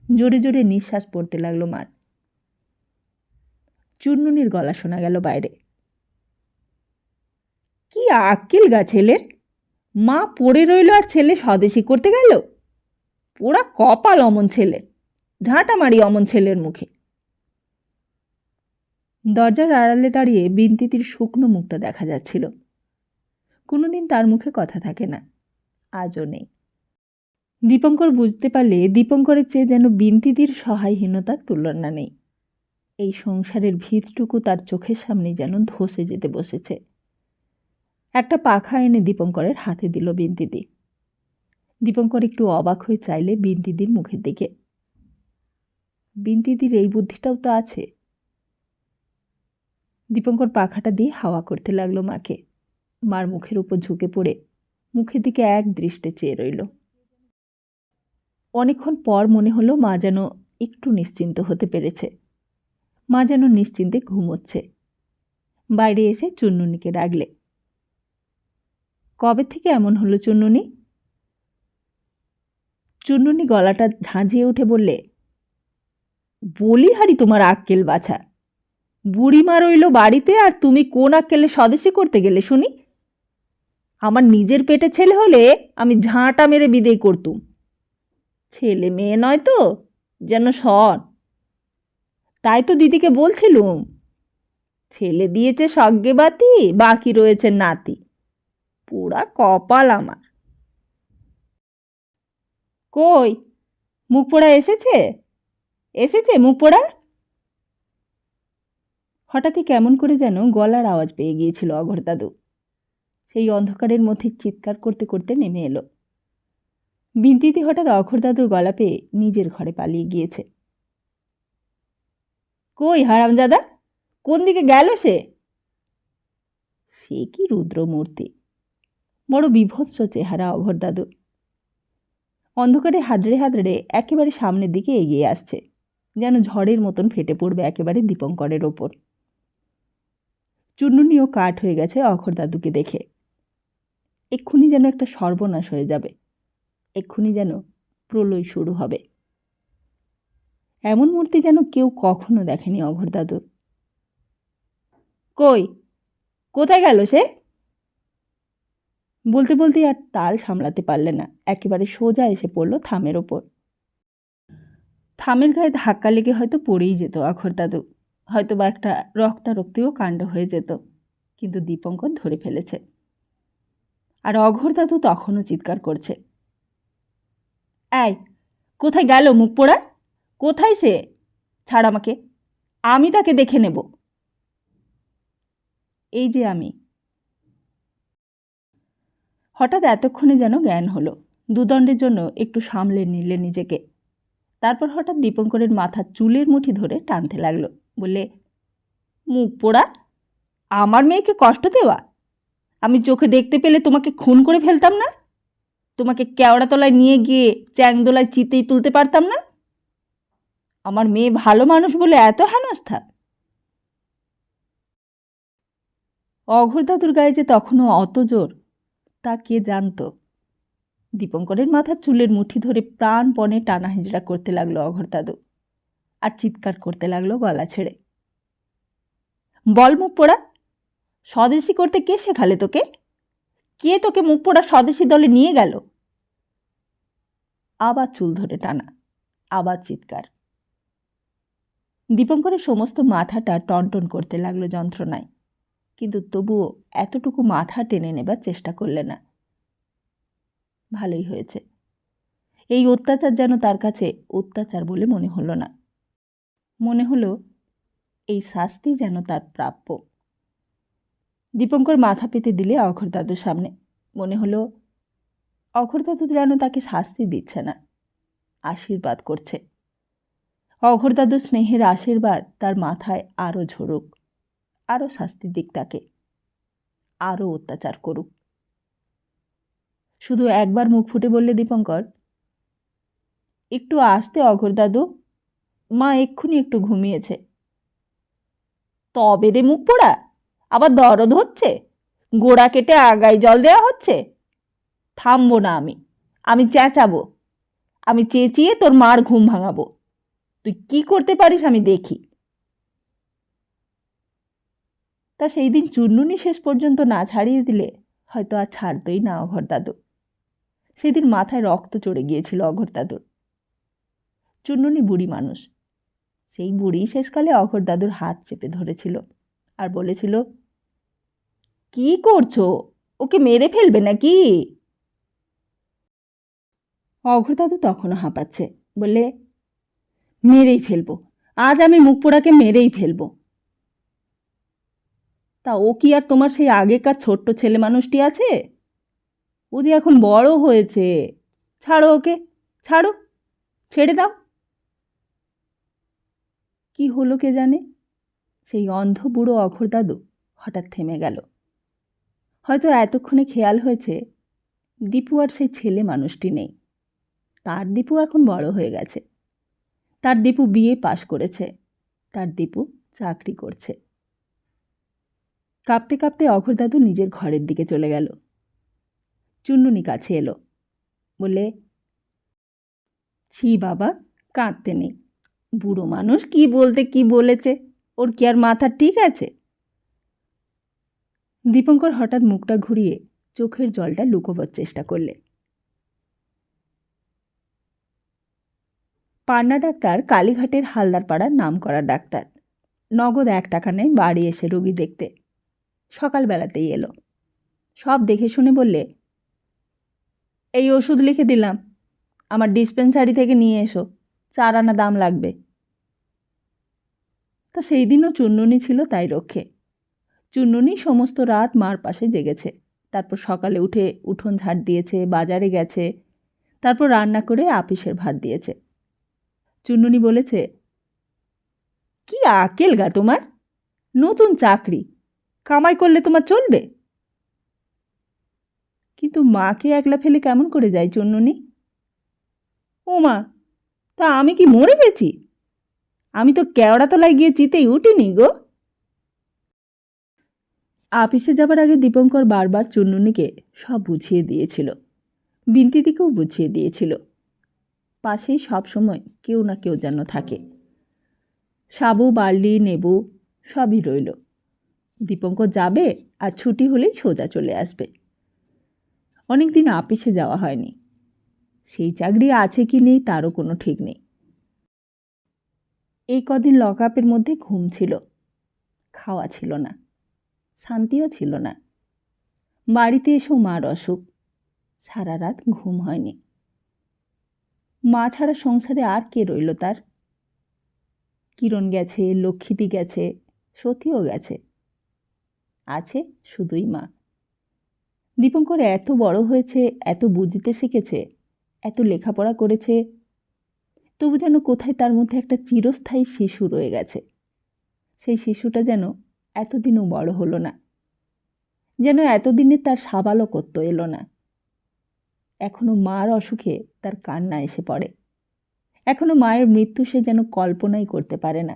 জোরে জোরে নিঃশ্বাস পড়তে লাগলো মার। চুন্নুনির গলা শোনা গেল বাইরে। কি আক্কেল গা ছেলের! মা পড়ে রইল আর ছেলে স্বদেশী করতে গেল। পোড়া কপাল অমন ছেলের, ঝাঁটা মারি অমন ছেলের মুখে। দরজার আড়ালে দাঁড়িয়ে বিন্তিতির শুকনো মুখটা দেখা যাচ্ছিল। কোনোদিন তার মুখে কথা থাকে না, আজও নেই। দীপঙ্কর বুঝতে পারলে দীপঙ্করের চেয়ে যেন বিন্তিতির সহায়হীনতার তুলনা নেই। এই সংসারের ভিতটুকু তার চোখের সামনে যেন ধসে যেতে বসেছে। একটা পাখা এনে দীপঙ্করের হাতে দিল বিন্তিদি। দীপঙ্কর একটু অবাক হয়ে চাইলে বিন্তিদির মুখের দিকে। বিন্তিদির এই বুদ্ধিটাও তো আছে। দীপঙ্কর পাখাটা দিয়ে হাওয়া করতে লাগলো মাকে। মার মুখের উপর ঝুঁকে পড়ে মুখের দিকে এক দৃষ্টে চেয়ে রইল। অনেকক্ষণ পর মনে হলো মা যেন একটু নিশ্চিন্ত হতে পেরেছে। মা যেন নিশ্চিন্তে ঘুমোচ্ছে। বাইরে এসে চুন্নুনিকে ডাকলে। কবে থেকে এমন হলো চুন্নুনি? চুন্নুনি গলাটা ঝাঁঝিয়ে উঠে বললে, বলিহারি তোমার আক্কেল বাছা। বুড়িমা রইল বাড়িতে আর তুমি কোন আক্কেলে স্বদেশী করতে গেলে শুনি? আমার নিজের পেটে ছেলে হলে আমি ঝাঁটা মেরে বিদেয় করতুম। ছেলে মেয়ে নয় তো, যেন সন। তাই তো দিদিকে বলছিলুম, ছেলে দিয়েছে সগ্গে বাতি, বাকি রয়েছে নাতি। পুরা কপাল আমার। কই, মুখ পোড়া এসেছে? এসেছে মুখ পোড়া? হঠাৎই কেমন করে যেন গলার আওয়াজ পেয়ে গিয়েছিল অঘোর দাদু। সেই অন্ধকারের মধ্যে চিৎকার করতে করতে নেমে এলো। বিন্তিদি হঠাৎ অঘোর দাদুর গলা পেয়ে নিজের ঘরে পালিয়ে গিয়েছে। কই হারামজাদা, কোন দিকে গেল সে? সে কি রুদ্রমূর্তি! বড় বিভৎস চেহারা অঘোর দাদুর। অন্ধকারে হাদড়ে হাদড়ে একেবারে সামনের দিকে এগিয়ে আসছে, যেন ঝড়ের মতন ফেটে পড়বে একেবারে দীপঙ্করের ওপর। চুন্নুনিও কাঠ হয়ে গেছে অঘোর দাদুকে দেখে। এক্ষুনি যেন একটা সর্বনাশ হয়ে যাবে, এক্ষুনি যেন প্রলয় শুরু হবে। এমন মূর্তি যেন কেউ কখনো দেখেনি অঘোর দাদুর। কই, কোথায় গেল সে? বলতে বলতেই আর তাল সামলাতে পারলে না, একেবারে সোজা এসে পড়ল থামের ওপর। থামের গায়ে ধাক্কা লেগে হয়তো পড়েই যেত অঘোর দাদু, হয়তো বা একটা রক্তারক্তিও কাণ্ড হয়ে যেত, কিন্তু দীপঙ্কর ধরে ফেলেছে। আর অঘোর দাদু তখনও চিৎকার করছে, এই কোথায় গেল মুখ পোড়া? কোথায় সে? ছাড় আমাকে, আমি তাকে দেখে নেব। এই যে আমি। হঠাৎ এতক্ষণে যেন জ্ঞান হলো, দুদণ্ডের জন্য একটু সামলে নিলে নিজেকে। তারপর হঠাৎ দীপঙ্করের মাথার চুলের মুঠি ধরে টানতে লাগলো, বললে, মুখ পোড়া, আমার মেয়েকে কষ্ট দেওয়া? আমি চোখে দেখতে পেলে তোমাকে খুন করে ফেলতাম না? তোমাকে কেওড়াতলায় নিয়ে গিয়ে চ্যাংদোলায় চিতেই তুলতে পারতাম না? আমার মেয়ে ভালো মানুষ বলে এত হেনস্থা? অঘোর দাদুর গায়ে যে তখনও অত জোর তা কে জানত। দীপঙ্করের মাথার চুলের মুঠি ধরে প্রাণপণে টানা হিজড়া করতে লাগলো অঘোর দাদু, আর চিৎকার করতে লাগলো গলা ছেড়ে, বল মুখ পোড়া, স্বদেশী করতে কে শেখালে তোকে? কে তোকে মুখ পোড়া স্বদেশী দলে নিয়ে গেল? আবার চুল ধরে টানা, আবার চিৎকার। দীপঙ্করের সমস্ত মাথাটা টনটন করতে লাগলো যন্ত্রণায়, কিন্তু তবুও এতটুকু মাথা টেনে নেবার চেষ্টা করলে না। ভালোই হয়েছে, এই অত্যাচার যেন তার কাছে অত্যাচার বলে মনে হলো না। মনে হলো এই শাস্তি যেন তার প্রাপ্য। দীপঙ্কর মাথা পেতে দিলে অঘোর দাদুর সামনে। মনে হলো অঘোর দাদু যেন তাকে শাস্তি দিচ্ছে না, আশীর্বাদ করছে। অঘোর দাদুর স্নেহের আশীর্বাদ তার মাথায় আরও ঝরুক, আরও শাস্তি দিক তাকে, আরও অত্যাচার করুক। শুধু একবার মুখ ফুটে বললে দীপঙ্কর, একটু আসতে অঘোর দাদু, মা এক্ষুনি একটু ঘুমিয়েছে। তবে রে মুখ পোড়া, আবার দরদ হচ্ছে? গোড়া কেটে আগায় জল দেওয়া হচ্ছে? থামবো না আমি চেঁচাবো, আমি চেঁচিয়ে তোর মার ঘুম ভাঙাবো। তুই কি করতে পারিস আমি দেখি। তা সেই দিন চুন্নুনি শেষ পর্যন্ত না ছাড়িয়ে দিলে হয়তো আর ছাড়তই না অঘোর দাদু। সেদিন মাথায় রক্ত চড়ে গিয়েছিল অঘোর দাদুর। চুন্নুনি বুড়ি মানুষ, সেই বুড়ি শেষকালে অঘোর দাদুর হাত চেপে ধরেছিল আর বলেছিল, কি করছো, ওকে মেরে ফেলবে নাকি? অঘোর দাদু তখনও হাঁপাচ্ছে, বললে, মেরেই ফেলবো, আজ আমি মুখ পোড়াকে মেরেই ফেলবো। তা ও কি আর তোমার সেই আগেকার ছোট্ট ছেলে মানুষটি আছে? ও যে এখন বড় হয়েছে, ছাড়ো ওকে, ছাড়ো, ছেড়ে দাও। কি হলো কে জানে, সেই অন্ধ বুড়ো অঘোর দাদু হঠাৎ থেমে গেল। হয়তো এতক্ষণে খেয়াল হয়েছে দীপু আর সেই ছেলে মানুষটি নেই। তার দীপু এখন বড় হয়ে গেছে, তার দীপু বিএ পাশ করেছে, তার দীপু চাকরি করছে। কাঁপতে কাঁপতে অঘোর দাদু নিজের ঘরের দিকে চলে গেল। চুন্নুনি কাছে এলো, বললে, ছি বাবা, কাঁদতে নেই। বুড়ো মানুষ কি বলতে কি বলেছে, ওর কি আর মাথা ঠিক আছে? দীপঙ্কর হঠাৎ মুখটা ঘুরিয়ে চোখের জলটা লুকোবার চেষ্টা করলে। পান্না ডাক্তার কালীঘাটের হালদারপাড়ার নামকরা ডাক্তার। নগদ 1 টাকা নেয় বাড়ি এসে রোগী দেখতে। সকালবেলাতেই এলো, সব দেখে শুনে বললে, এই ওষুধ লিখে দিলাম, আমার ডিসপেন্সারি থেকে নিয়ে এসো, 4 আনা দাম লাগবে। তা সেই দিনও চুন্নুনি ছিল তাই রক্ষে। চুন্নুনি সমস্ত রাত মার পাশে জেগেছে, তারপর সকালে উঠে উঠোন ঝাড় দিয়েছে, বাজারে গেছে, তারপর রান্না করে আপিসের ভাত দিয়েছে। চুন্নুনি বলেছে, কি আকেল গা তোমার, নতুন চাকরি, কামাই করলে তোমার চলবে? কিন্তু মাকে একলা ফেলে কেমন করে যায় চুন্নুনি? ও মা, তা আমি কি মরে গেছি? আমি তো কেওড়াতলায় গিয়ে চিতেই উঠিনি গো। আপিসে যাবার আগে দীপঙ্কর বারবার চুন্নুনিকে সব বুঝিয়ে দিয়েছিল, বিন্তিদিকেও বুঝিয়ে দিয়েছিল। পাশেই সব সময় কেউ না কেউ যেন থাকে। সাবু, বার্লি, নেবু সবই রইল। দীপঙ্কর যাবে আর ছুটি হলেই সোজা চলে আসবে। অনেক দিন আপিসে যাওয়া হয়নি। সেই চাকরি আছে কি নেই তারও কোনো ঠিক নেই। এই কদিন লকআপের মধ্যে ঘুম ছিল, খাওয়া ছিল না, শান্তিও ছিল না। বাড়িতে এসেও মার অসুখ, সারা রাত ঘুম হয়নি। মা ছাড়া সংসারে আর কে রইল তার? কিরণ গেছে, লক্ষ্মীটি গেছে, সতীও গেছে, আছে শুধুই মা। দীপঙ্কর এত বড় হয়েছে, এত বুঝতে শিখেছে, এত লেখাপড়া করেছে, তবু যেন কোথায় তার মধ্যে একটা চিরস্থায়ী শিশু রয়ে গেছে। সেই শিশুটা যেন এতদিনও বড় হলো না, যেন এতদিনে তার সাবালকত্ব এলো না। এখনো মার অসুখে তার কান্না এসে পড়ে, এখনো মায়ের মৃত্যু সে যেন কল্পনাই করতে পারে না।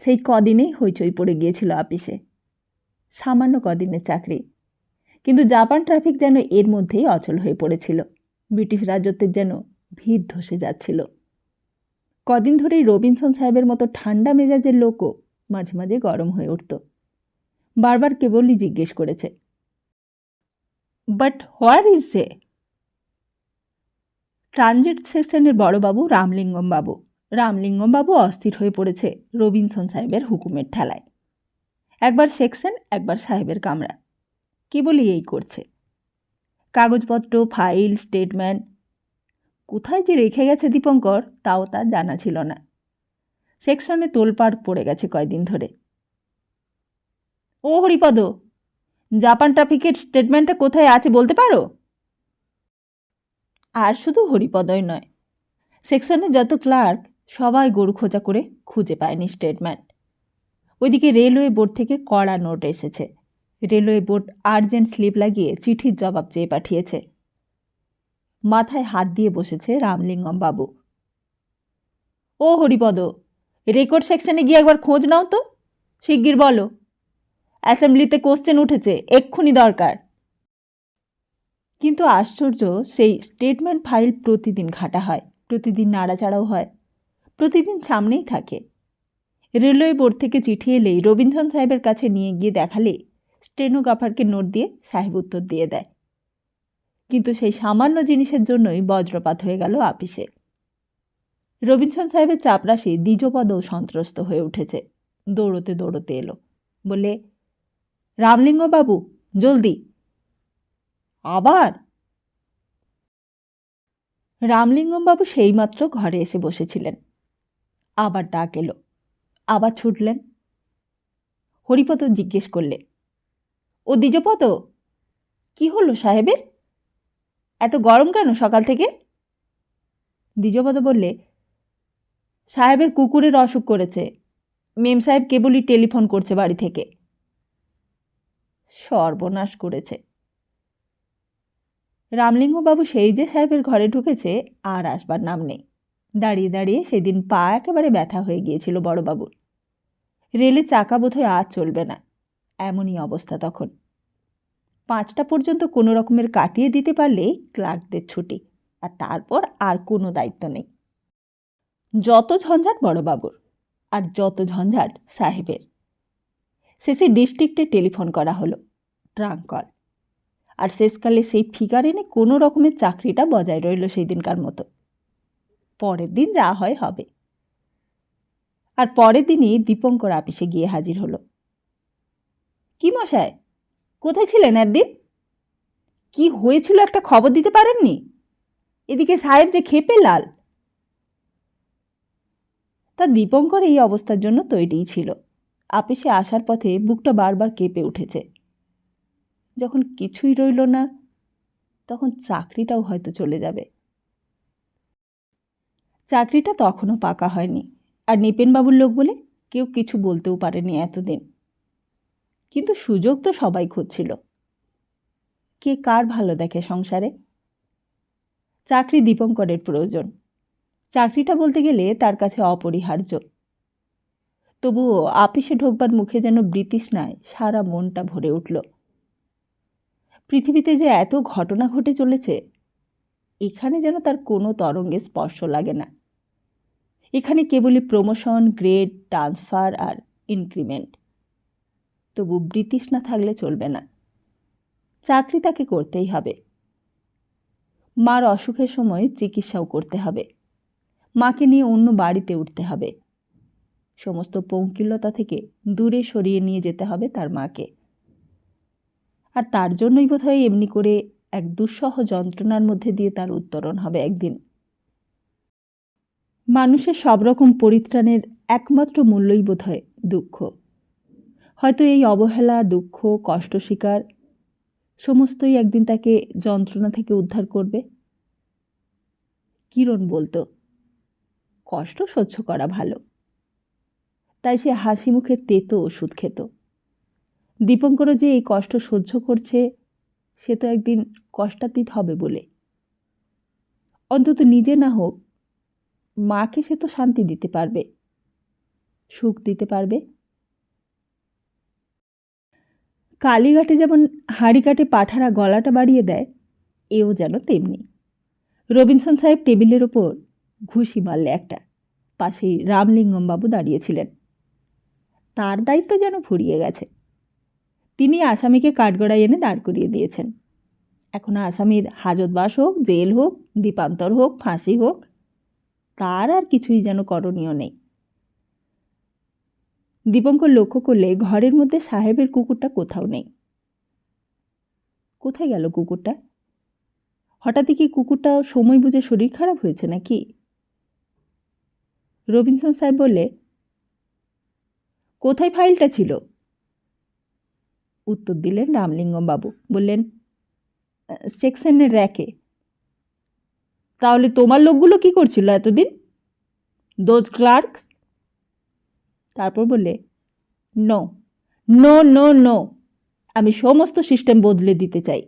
সেই কদিনেই হইচই পড়ে গিয়েছিল আপিসে। সামান্য কদিনের চাকরি, কিন্তু জাপান ট্রাফিক যেন এর মধ্যেই অচল হয়ে পড়েছিল। ব্রিটিশ রাজত্বের যেন ভিড় ধসে যাচ্ছিল। কদিন ধরেই রবিনসন সাহেবের মতো ঠান্ডা মেজাজের লোকও মাঝে মাঝে গরম হয়ে উঠত। বারবার কেবলই জিজ্ঞেস করেছে, but where is say? Transit স্টেশনের বড়বাবু রামলিঙ্গম বাবু অস্থির হয়ে পড়েছে রবিনসন সাহেবের হুকুমের ঠেলায়। একবার সেকশন, একবার সাহেবের কামরা, কেবলই এই করছে। কাগজপত্র, ফাইল, স্টেটমেন্ট কোথায় যে রেখে গেছে দীপঙ্কর তাও তার জানা ছিল না। সেকশনে তোলপাড় পড়ে গেছে কয়দিন ধরে। ও হরিপদ, জাপান ট্রাফিকের স্টেটমেন্টটা কোথায় আছে বলতে পারো? আর শুধু হরিপদই নয়, সেকশনে যত ক্লার্ক সবাই গরু খোঁজা করে খুঁজে পায়নি স্টেটমেন্ট। ওইদিকে রেলওয়ে বোর্ড থেকে কড়া নোট এসেছে। রেলওয়ে বোর্ড আর্জেন্ট স্লিপ লাগিয়ে চিঠির জবাব চেয়ে পাঠিয়েছে। মাথায় হাত দিয়ে বসেছে রামলিঙ্গম বাবু। ও হরিপদ, রেকর্ড সেকশনে গিয়ে একবার খোঁজ নাও তো, শিগগির বলো। অ্যাসেম্বলিতে কোশ্চেন উঠেছে, এক্ষুনি দরকার। কিন্তু আশ্চর্য, সেই স্টেটমেন্ট ফাইল প্রতিদিন ঘাঁটা হয়, প্রতিদিন নাড়াচাড়াও হয়, প্রতিদিন সামনেই থাকে। রেলওয়ে বোর্ড থেকে চিঠি এলেই রবীন্দ্রন সাহেবের কাছে নিয়ে গিয়ে দেখালে স্টেনোগ্রাফারকে নোট দিয়ে সাহেব উত্তর দিয়ে দেয়। কিন্তু সেই সামান্য জিনিসের জন্যই বজ্রপাত হয়ে গেল আপিসে। রবীন্দ্রন সাহেবের চাপরাশি দ্বিজপদও সন্ত্রস্ত হয়ে উঠেছে। দৌড়তে দৌড়তে এলো, বলে, রামলিঙ্গ বাবু, জলদি। আবার? রামলিঙ্গম বাবু সেইমাত্র ঘরে এসে বসেছিলেন। আবার ডাক এলো, আবার ছুটলেন। হরিপদ জিজ্ঞেস করলে, ও দ্বিজপদ, কি হলো সাহেবের? এত গরম কেন সকাল থেকে? দ্বিজপদ বললে, সাহেবের কুকুরের অসুখ করেছে। মেম সাহেব কেবলই টেলিফোন করছে বাড়ি থেকে। সর্বনাশ করেছে। রামলিঙ্গবাবু সেই যে সাহেবের ঘরে ঢুকেছে আর আসবার নাম নেই। দাঁড়িয়ে দাঁড়িয়ে সেদিন পা একেবারে ব্যথা হয়ে গিয়েছিল বড়বাবুর। রেলের চাকা বোধহয় আর চলবে না, এমনই অবস্থা তখন। 5টা পর্যন্ত কোনো রকমের কাটিয়ে দিতে পারলেই ক্লার্কদের ছুটি, আর তারপর আর কোনো দায়িত্ব নেই। যত ঝঞ্ঝাট বড়বাবুর, আর যত ঝঞ্ঝাট সাহেবের। শেষে ডিস্ট্রিক্টে টেলিফোন করা হলো, ট্রাঙ্ক কল। আর শেষকালে সেই ফিগার এনে কোনো রকমের চাকরিটা বজায় রইল সেই দিনকার মতো। পরের দিন যা হয় হবে। আর পরের দিনই দীপঙ্কর আপিসে গিয়ে হাজির হলো। কি মশাই, কোথায় ছিলেন একদিন? কি হয়েছিল একটা খবর দিতে পারেননি? এদিকে সাহেব যে ক্ষেপে লাল। তা দীপঙ্কর এই অবস্থার জন্য তৈরিই ছিল। আপিসে আসার পথে বুকটা বারবার কেঁপে উঠেছে। যখন কিছুই রইল না, তখন চাকরিটাও হয়তো চলে যাবে। চাকরিটা তখনও পাকা হয়নি, আর নিপেনবাবুর লোক বলে কেউ কিছু বলতেও পারেনি এতদিন। কিন্তু সুযোগ তো সবাই খুঁজছিল। কে কার ভালো দেখে সংসারে? চাকরি দীপঙ্করের প্রয়োজন। চাকরিটা বলতে গেলে তার কাছে অপরিহার্য। তবুও আপিসে ঢোকবার মুখে যেন বৃতৃষ্ণায় সারা মনটা ভরে উঠল। পৃথিবীতে যে এত ঘটনা ঘটে চলেছে, এখানে যেন তার কোনো তরঙ্গে স্পর্শ লাগে না। এখানে কেবলই প্রমোশন, গ্রেড, ট্রান্সফার আর ইনক্রিমেন্ট। তবু বৃতৃষ্ণা থাকলে চলবে না, চাকরি তাকে করতেই হবে। মার অসুখের সময় চিকিৎসাও করতে হবে, মাকে নিয়ে অন্য বাড়িতে উঠতে হবে, সমস্ত পঙ্কিলতা থেকে দূরে সরিয়ে নিয়ে যেতে হবে তার মাকে। আর তার জন্যই বোধহয় এমনি করে এক দুঃসহ যন্ত্রণার মধ্যে দিয়ে তার উত্তরণ হবে একদিন। মানুষের সব রকম পরিত্রাণের একমাত্র মূল্যই বোধহয় দুঃখ। হয়তো এই অবহেলা, দুঃখ, কষ্ট স্বীকার সমস্তই একদিন তাকে যন্ত্রণা থেকে উদ্ধার করবে। কিরণ বলতো, কষ্ট সহ্য করা ভালো। তাই সে হাসি মুখে তেতো ওষুধ খেত। দীপঙ্করও যে এই কষ্ট সহ্য করছে, সে তো একদিন কষ্টাতীত হবে বলে। অন্তত নিজে না হোক, মাকে সে তো শান্তি দিতে পারবে, সুখ দিতে পারবে। কালীঘাটে যেমন হাঁড়ি কাটে পাঠারা গলাটা বাড়িয়ে দেয়, এও যেন তেমনি। রবিনসন সাহেব টেবিলের ওপর ঘুষি মারলে একটা, পাশেই রামলিঙ্গমবাবু দাঁড়িয়েছিলেন। তার দায়িত্ব যেন ফুরিয়ে গেছে। তিনি আসামিকে কাঠগড়ায় এনে দাঁড় করিয়ে দিয়েছেন। এখন আসামির হাজতবাস হোক, জেল হোক, দ্বীপান্তর হোক, ফাঁসি হোক, তার আর কিছুই যেন করণীয় নেই। দীপঙ্কর লক্ষ্য করলে ঘরের মধ্যে সাহেবের কুকুরটা কোথাও নেই। কোথায় গেল কুকুরটা? হঠাৎই কি কুকুরটা সময় বুঝে শরীর খারাপ হয়েছে নাকি? রবিনসন সাহেব বললে, কোথায় ফাইলটা ছিল? উত্তর দিলেন রামলিঙ্গমবাবু। বললেন, সেকশনের র্যাকে। তাহলে তোমার লোকগুলো কি করছিল এতদিন? Those clerks? তারপর বললে, নো নো নো নো, আমি সমস্ত সিস্টেম বদলে দিতে চাই।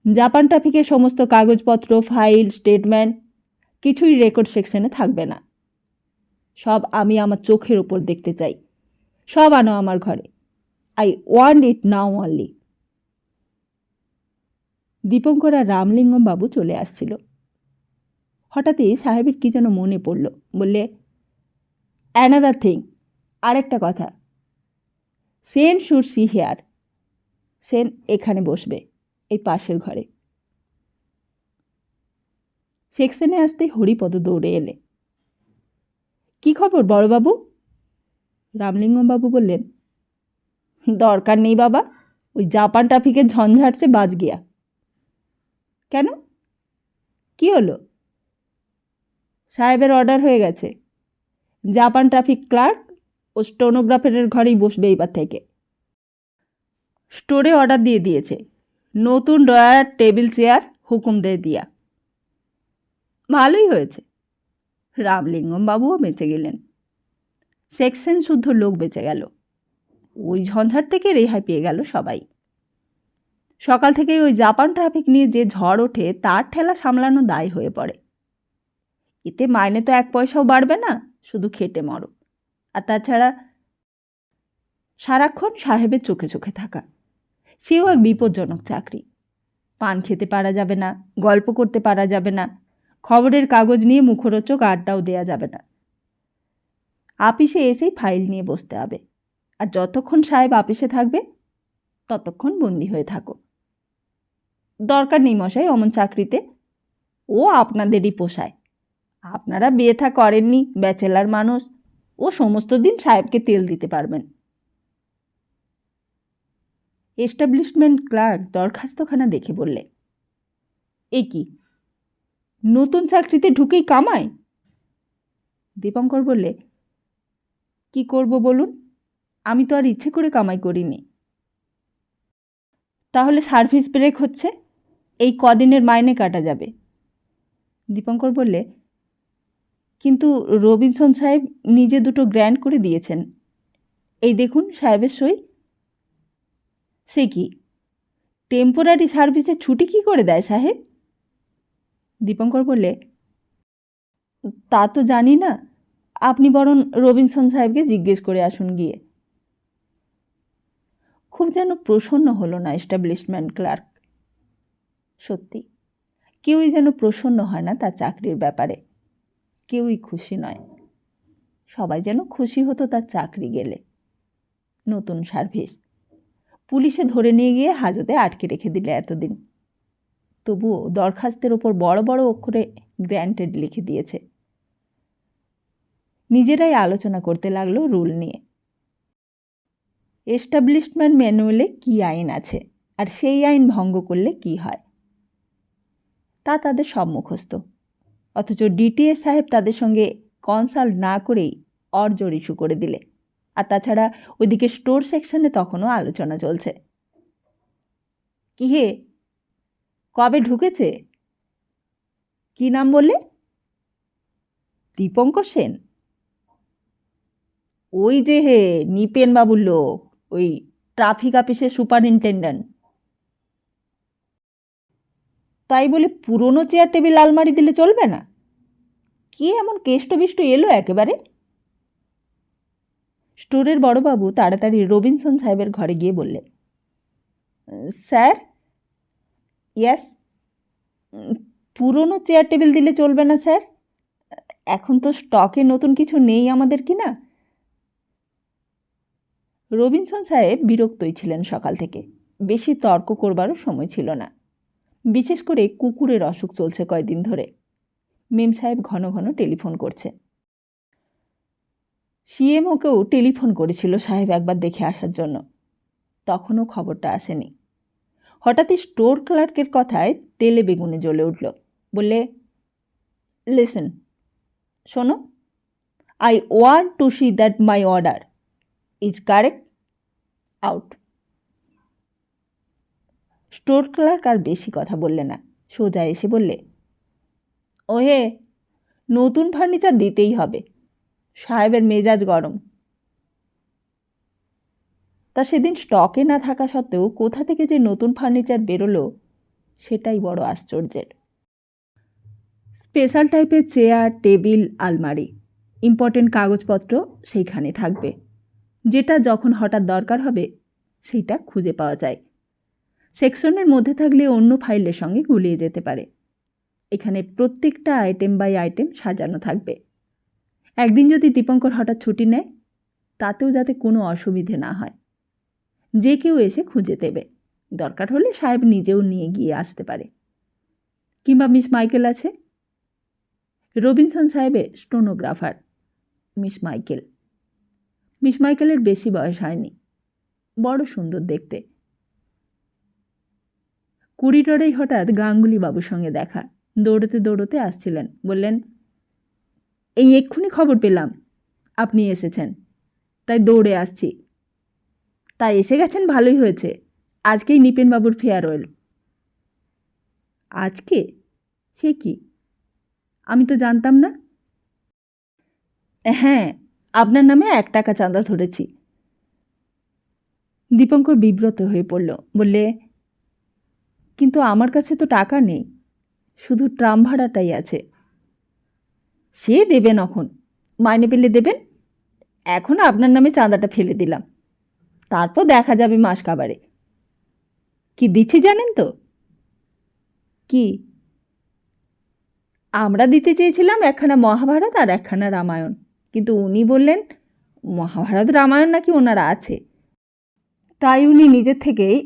জাপান ট্রাফিকের সমস্ত কাগজপত্র, ফাইল, স্টেটমেন্ট কিছুই রেকর্ড সেকশনে থাকবে না। সব আমি আমার চোখের ওপর দেখতে চাই। সব আনো আমার ঘরে। I want it now only. Dipankar আর রামলিঙ্গমবাবু চলে আসছিল। হঠাৎই সাহেবের কি যেন মনে পড়ল। বললে, অ্যানাদার থিং, আরেকটা কথা। Sen should see here. Sen এখানে বসবে, এই পাশের ঘরে। সেকশনে আসতেই হরিপদ দৌড়ে এলে। কি খবর বড়বাবু? রামলিঙ্গমবাবু বললেন, দরকার নেই বাবা, ওই জাপান ট্রাফিকের ঝঞ্ঝাট সে বাজ গিয়া। কেন, কি হলো? সাহেবের অর্ডার হয়ে গেছে। জাপান ট্রাফিক ক্লার্ক ও স্টোনোগ্রাফারের ঘরেই বসবে এইবার থেকে। স্টোরে অর্ডার দিয়ে দিয়েছে, নতুন ড্রয়ার, টেবিল, চেয়ার হুকুম দিয়ে দিয়া। ভালোই হয়েছে। রামলিঙ্গমবাবুও বেঁচে গেলেন। সেকশন শুদ্ধ লোক বেঁচে গেল। ওই ঝঞ্ঝাট থেকে রেহাই পেয়ে গেল সবাই। সকাল থেকেই ওই জাপান ট্রাফিক নিয়ে যে ঝড় ওঠে, তার ঠেলা সামলানো দায় হয়ে পড়ে। এতে মাইনে তো 1 পয়সাও বাড়বে না, শুধু খেটে মরো। আর তাছাড়া সারাক্ষণ সাহেবের চোখে চোখে থাকা, সেও এক বিপজ্জনক চাকরি। পান খেতে পারা যাবে না, গল্প করতে পারা যাবে না, খবরের কাগজ নিয়ে মুখরোচক আড্ডাও দেয়া যাবে না। আপিসে এসেই ফাইল নিয়ে বসতে হবে। আর যতক্ষণ সাহেব আপিসে থাকবে, ততক্ষণ বন্দি হয়ে থাকো। দরকার নেই মশাই অমন চাকরিতে, ও আপনাদেরই পোষায়। আপনারা বিয়ে থা করেননি, ব্যাচেলার মানুষ, ও সমস্ত দিন সাহেবকে তেল দিতে পারবেন। এস্টাবলিশমেন্ট ক্লার্ক দরখাস্তখানা দেখে বললে, এ কি, নতুন চাকরিতে ঢুকেই কামায়? দীপঙ্কর বললে, কি করব বলুন, আমি তো আর ইচ্ছে করে কামাই করিনি। তাহলে সার্ভিস ব্রেক হচ্ছে, এই কদিনের মাইনে কাটা যাবে। দীপঙ্কর বললে, কিন্তু রবিনসন সাহেব নিজে 2টো গ্র্যান্ড করে দিয়েছেন, এই দেখুন সাহেবের সই। সে কি, টেম্পোরারি সার্ভিসে ছুটি কি করে দেয় সাহেব? দীপঙ্কর বললে, তা তো জানি না, আপনি বরং রবিনসন সাহেবকে জিজ্ঞেস করে আসুন গিয়ে। খুব যেন প্রসন্ন হলো না এস্টাবলিশমেন্ট ক্লার্ক। সত্যি কেউই যেন প্রসন্ন হয় না তার চাকরির ব্যাপারে, কেউই খুশি নয়। সবাই যেন খুশি হতো তার চাকরি গেলে। নতুন সার্ভিস, পুলিশে ধরে নিয়ে গিয়ে হাজতে আটকে রেখে দিলে এতদিন, তবুও দরখাস্তের ওপর বড় বড় অক্ষরে গ্র্যান্টেড লিখে দিয়েছে। নিজেরাই আলোচনা করতে লাগলো রুল নিয়ে। এস্টাবলিশমেন্ট ম্যানুয়ালে কী আইন আছে আর সেই আইন ভঙ্গ করলে কি হয় তা তাদের সব মুখস্থ, অথচ ডিটিএস সাহেব তাদের সঙ্গে কনসাল্ট না করেই অর্জর ইস্যু করে দিলে। আর তাছাড়া ওইদিকে স্টোর সেকশনে তখনও আলোচনা চলছে। কি হে, কবে ঢুকেছে? কি নাম বললে? দীপঙ্কর সেন? ওই যে হে, নিপেন বাবুর লোক, ওই ট্রাফিক অফিসের সুপারিনটেন্ডেন্ট। তাই বলে পুরনো চেয়ার টেবিল আলমারি দিলে চলবে না? কি এমন কেষ্টবিষ্ট এলো একেবারে? স্টোরের বড়বাবু তাড়াতাড়ি রবিনসন সাহেবের ঘরে গিয়ে বললে, স্যার? ইয়াস? পুরনো চেয়ার টেবিল দিলে চলবে না স্যার, এখন তো স্টকে নতুন কিছু নেই আমাদের কিনা। রবিনসন সাহেব বিরক্তই ছিলেন সকাল থেকে, বেশি তর্ক করবারও সময় ছিল না। বিশেষ করে কুকুরের অসুখ চলছে কয়দিন ধরে। মেম সাহেব ঘন ঘন টেলিফোন করছে। সিএমওকেও টেলিফোন করেছিল সাহেব একবার দেখে আসার জন্য, তখনও খবরটা আসেনি। হঠাৎই স্টোর ক্লার্কের কথায় তেলে বেগুনে জ্বলে উঠল। বললে, লিসেন, শোনো, I want to see that my order is correct out. Store clerk আর বেশি কথা বললে না, সোজা এসে বললে, ওহে, নতুন ফার্নিচার দিতেই হবে, সাহেবের মেজাজ গরম। তা সেদিন স্টকে না থাকা সত্ত্বেও কোথা থেকে যে নতুন ফার্নিচার বেরোলো সেটাই বড় আশ্চর্যের। স্পেশাল টাইপের চেয়ার, টেবিল, আলমারি, ইম্পর্টেন্ট কাগজপত্র সেইখানে থাকবে। যেটা যখন হঠাৎ দরকার হবে সেইটা খুঁজে পাওয়া যায়। সেকশনের মধ্যে থাকলে অন্য ফাইলের সঙ্গে গুলিয়ে যেতে পারে। এখানে প্রত্যেকটা আইটেম বাই আইটেম সাজানো থাকবে। একদিন যদি দীপঙ্কর হঠাৎ ছুটি নেয়, তাতেও যাতে কোনো অসুবিধে না হয়। যে কেউ এসে খুঁজে দেবে, দরকার হলে সাহেব নিজেও নিয়ে গিয়ে আসতে পারে। কিংবা মিস মাইকেল আছে, রবিনসন সাহেবের স্টোনোগ্রাফার মিস মাইকেল। মিস মাইকেলের বেশি বয়স হয়নি, বড় সুন্দর দেখতে। করিডোরেই হঠাৎ গাঙ্গুলি বাবুর সঙ্গে দেখা, দৌড়তে দৌড়তে আসছিলেন। বললেন, এই এক্ষুনি খবর পেলাম আপনি এসেছেন, তাই দৌড়ে আসছি। তাই এসে গেছেন, ভালোই হয়েছে, আজকেই নিপেনবাবুর ফেয়ারওয়েল। আজকে? সে কি, আমি তো জানতাম না। হ্যাঁ, আপনার নামে 1 টাকা চাঁদা ধরেছি। দীপঙ্কর বিব্রত হয়ে পড়ল। বললে, কিন্তু আমার কাছে তো টাকা নেই, শুধু ট্রাম ভাড়াটাই আছে। সে দেবেন, এখন মাইনে পেলে দেবেন। এখন আপনার নামে চাঁদাটা ফেলে দিলাম, তারপর দেখা যাবে মাস কাবারে। কি দিচ্ছি জানেন তো? কি? আমরা দিতে চেয়েছিলাম 1খানা মহাভারত আর 1খানা রামায়ণ, কিন্তু উনি বললেন মহাভারত রামায়ণ নাকি ওনারা আছে, তাই উনি নিজের থেকেই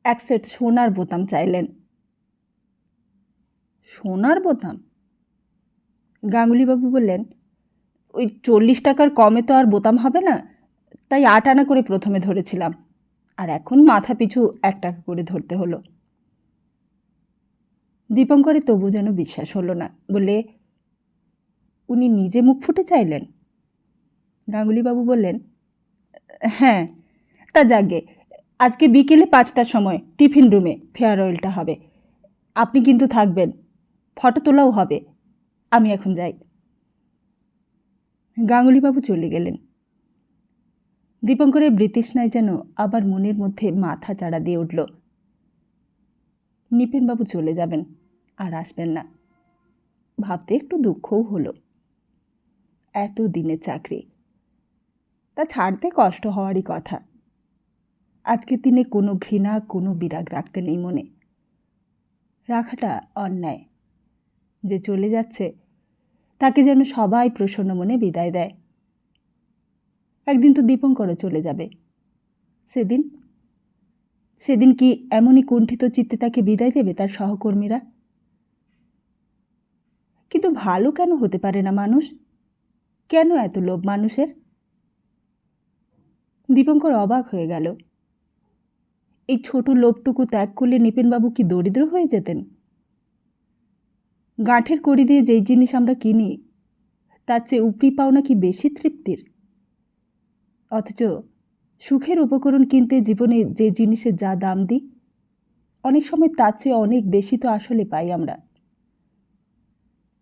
1 সেট সোনার বোতাম চাইলেন। সোনার বোতাম? গাঙ্গুলিবাবু বললেন, ওই 40 টাকার কমে তো আর বোতাম হবে না, তাই 8 আনা করে প্রথমে ধরেছিলাম, আর এখন মাথা পিছু 1 টাকা করে ধরতে হলো। দীপঙ্করের তবু যেন বিশ্বাস হলো না। বললে, উনি নিজে মুখ ফুটে চাইলেন? গাঙ্গুলিবাবু বললেন, হ্যাঁ, তা যাগে, আজকে বিকেলে 5টার সময় টিফিন রুমে ফেয়ারওয়েলটা হবে। আপনি কিন্তু থাকবেন, ফটো তোলাও হবে। আমি এখন যাই। গাঙ্গুলিবাবু চলে গেলেন। দীপঙ্করের বৃতৃষ্ণায় যেন আবার মনের মধ্যে মাথা চাড়া দিয়ে উঠল। নিপেনবাবু চলে যাবেন, আর আসবেন না। ভাবতে একটু দুঃখও হলো। এত দিনের চাকরি, তা ছাড়তে কষ্ট হওয়ারই কথা। আজকের দিনে কোনো ঘৃণা, কোনো বিরাগ রাখতে নেই মনে। রাখাটা অন্যায়। যে চলে যাচ্ছে তাকে যেন সবাই প্রসন্ন মনে বিদায় দেয়। একদিন তো দীপঙ্করও চলে যাবে। সেদিন কি এমনই কুণ্ঠিত চিত্তে তাকে বিদায় দেবে তার সহকর্মীরা? কিন্তু ভালো কেন হতে পারে না মানুষ? কেন এত লোভ মানুষের? দীপঙ্কর অবাক হয়ে গেল। এই ছোট লোভটুকু ত্যাগ করলে নিপেনবাবু কি দরিদ্র হয়ে যেতেন? গাঁঠের কড়ি দিয়ে যেই জিনিস আমরা কিনি তার চেয়ে উপরি পাওনা কি বেশি তৃপ্তির? অথচ সুখের উপকরণ কিনতে জীবনে যে জিনিসের যা দাম দিই, অনেক সময় তার চেয়ে অনেক বেশি তো আসলে পাই আমরা।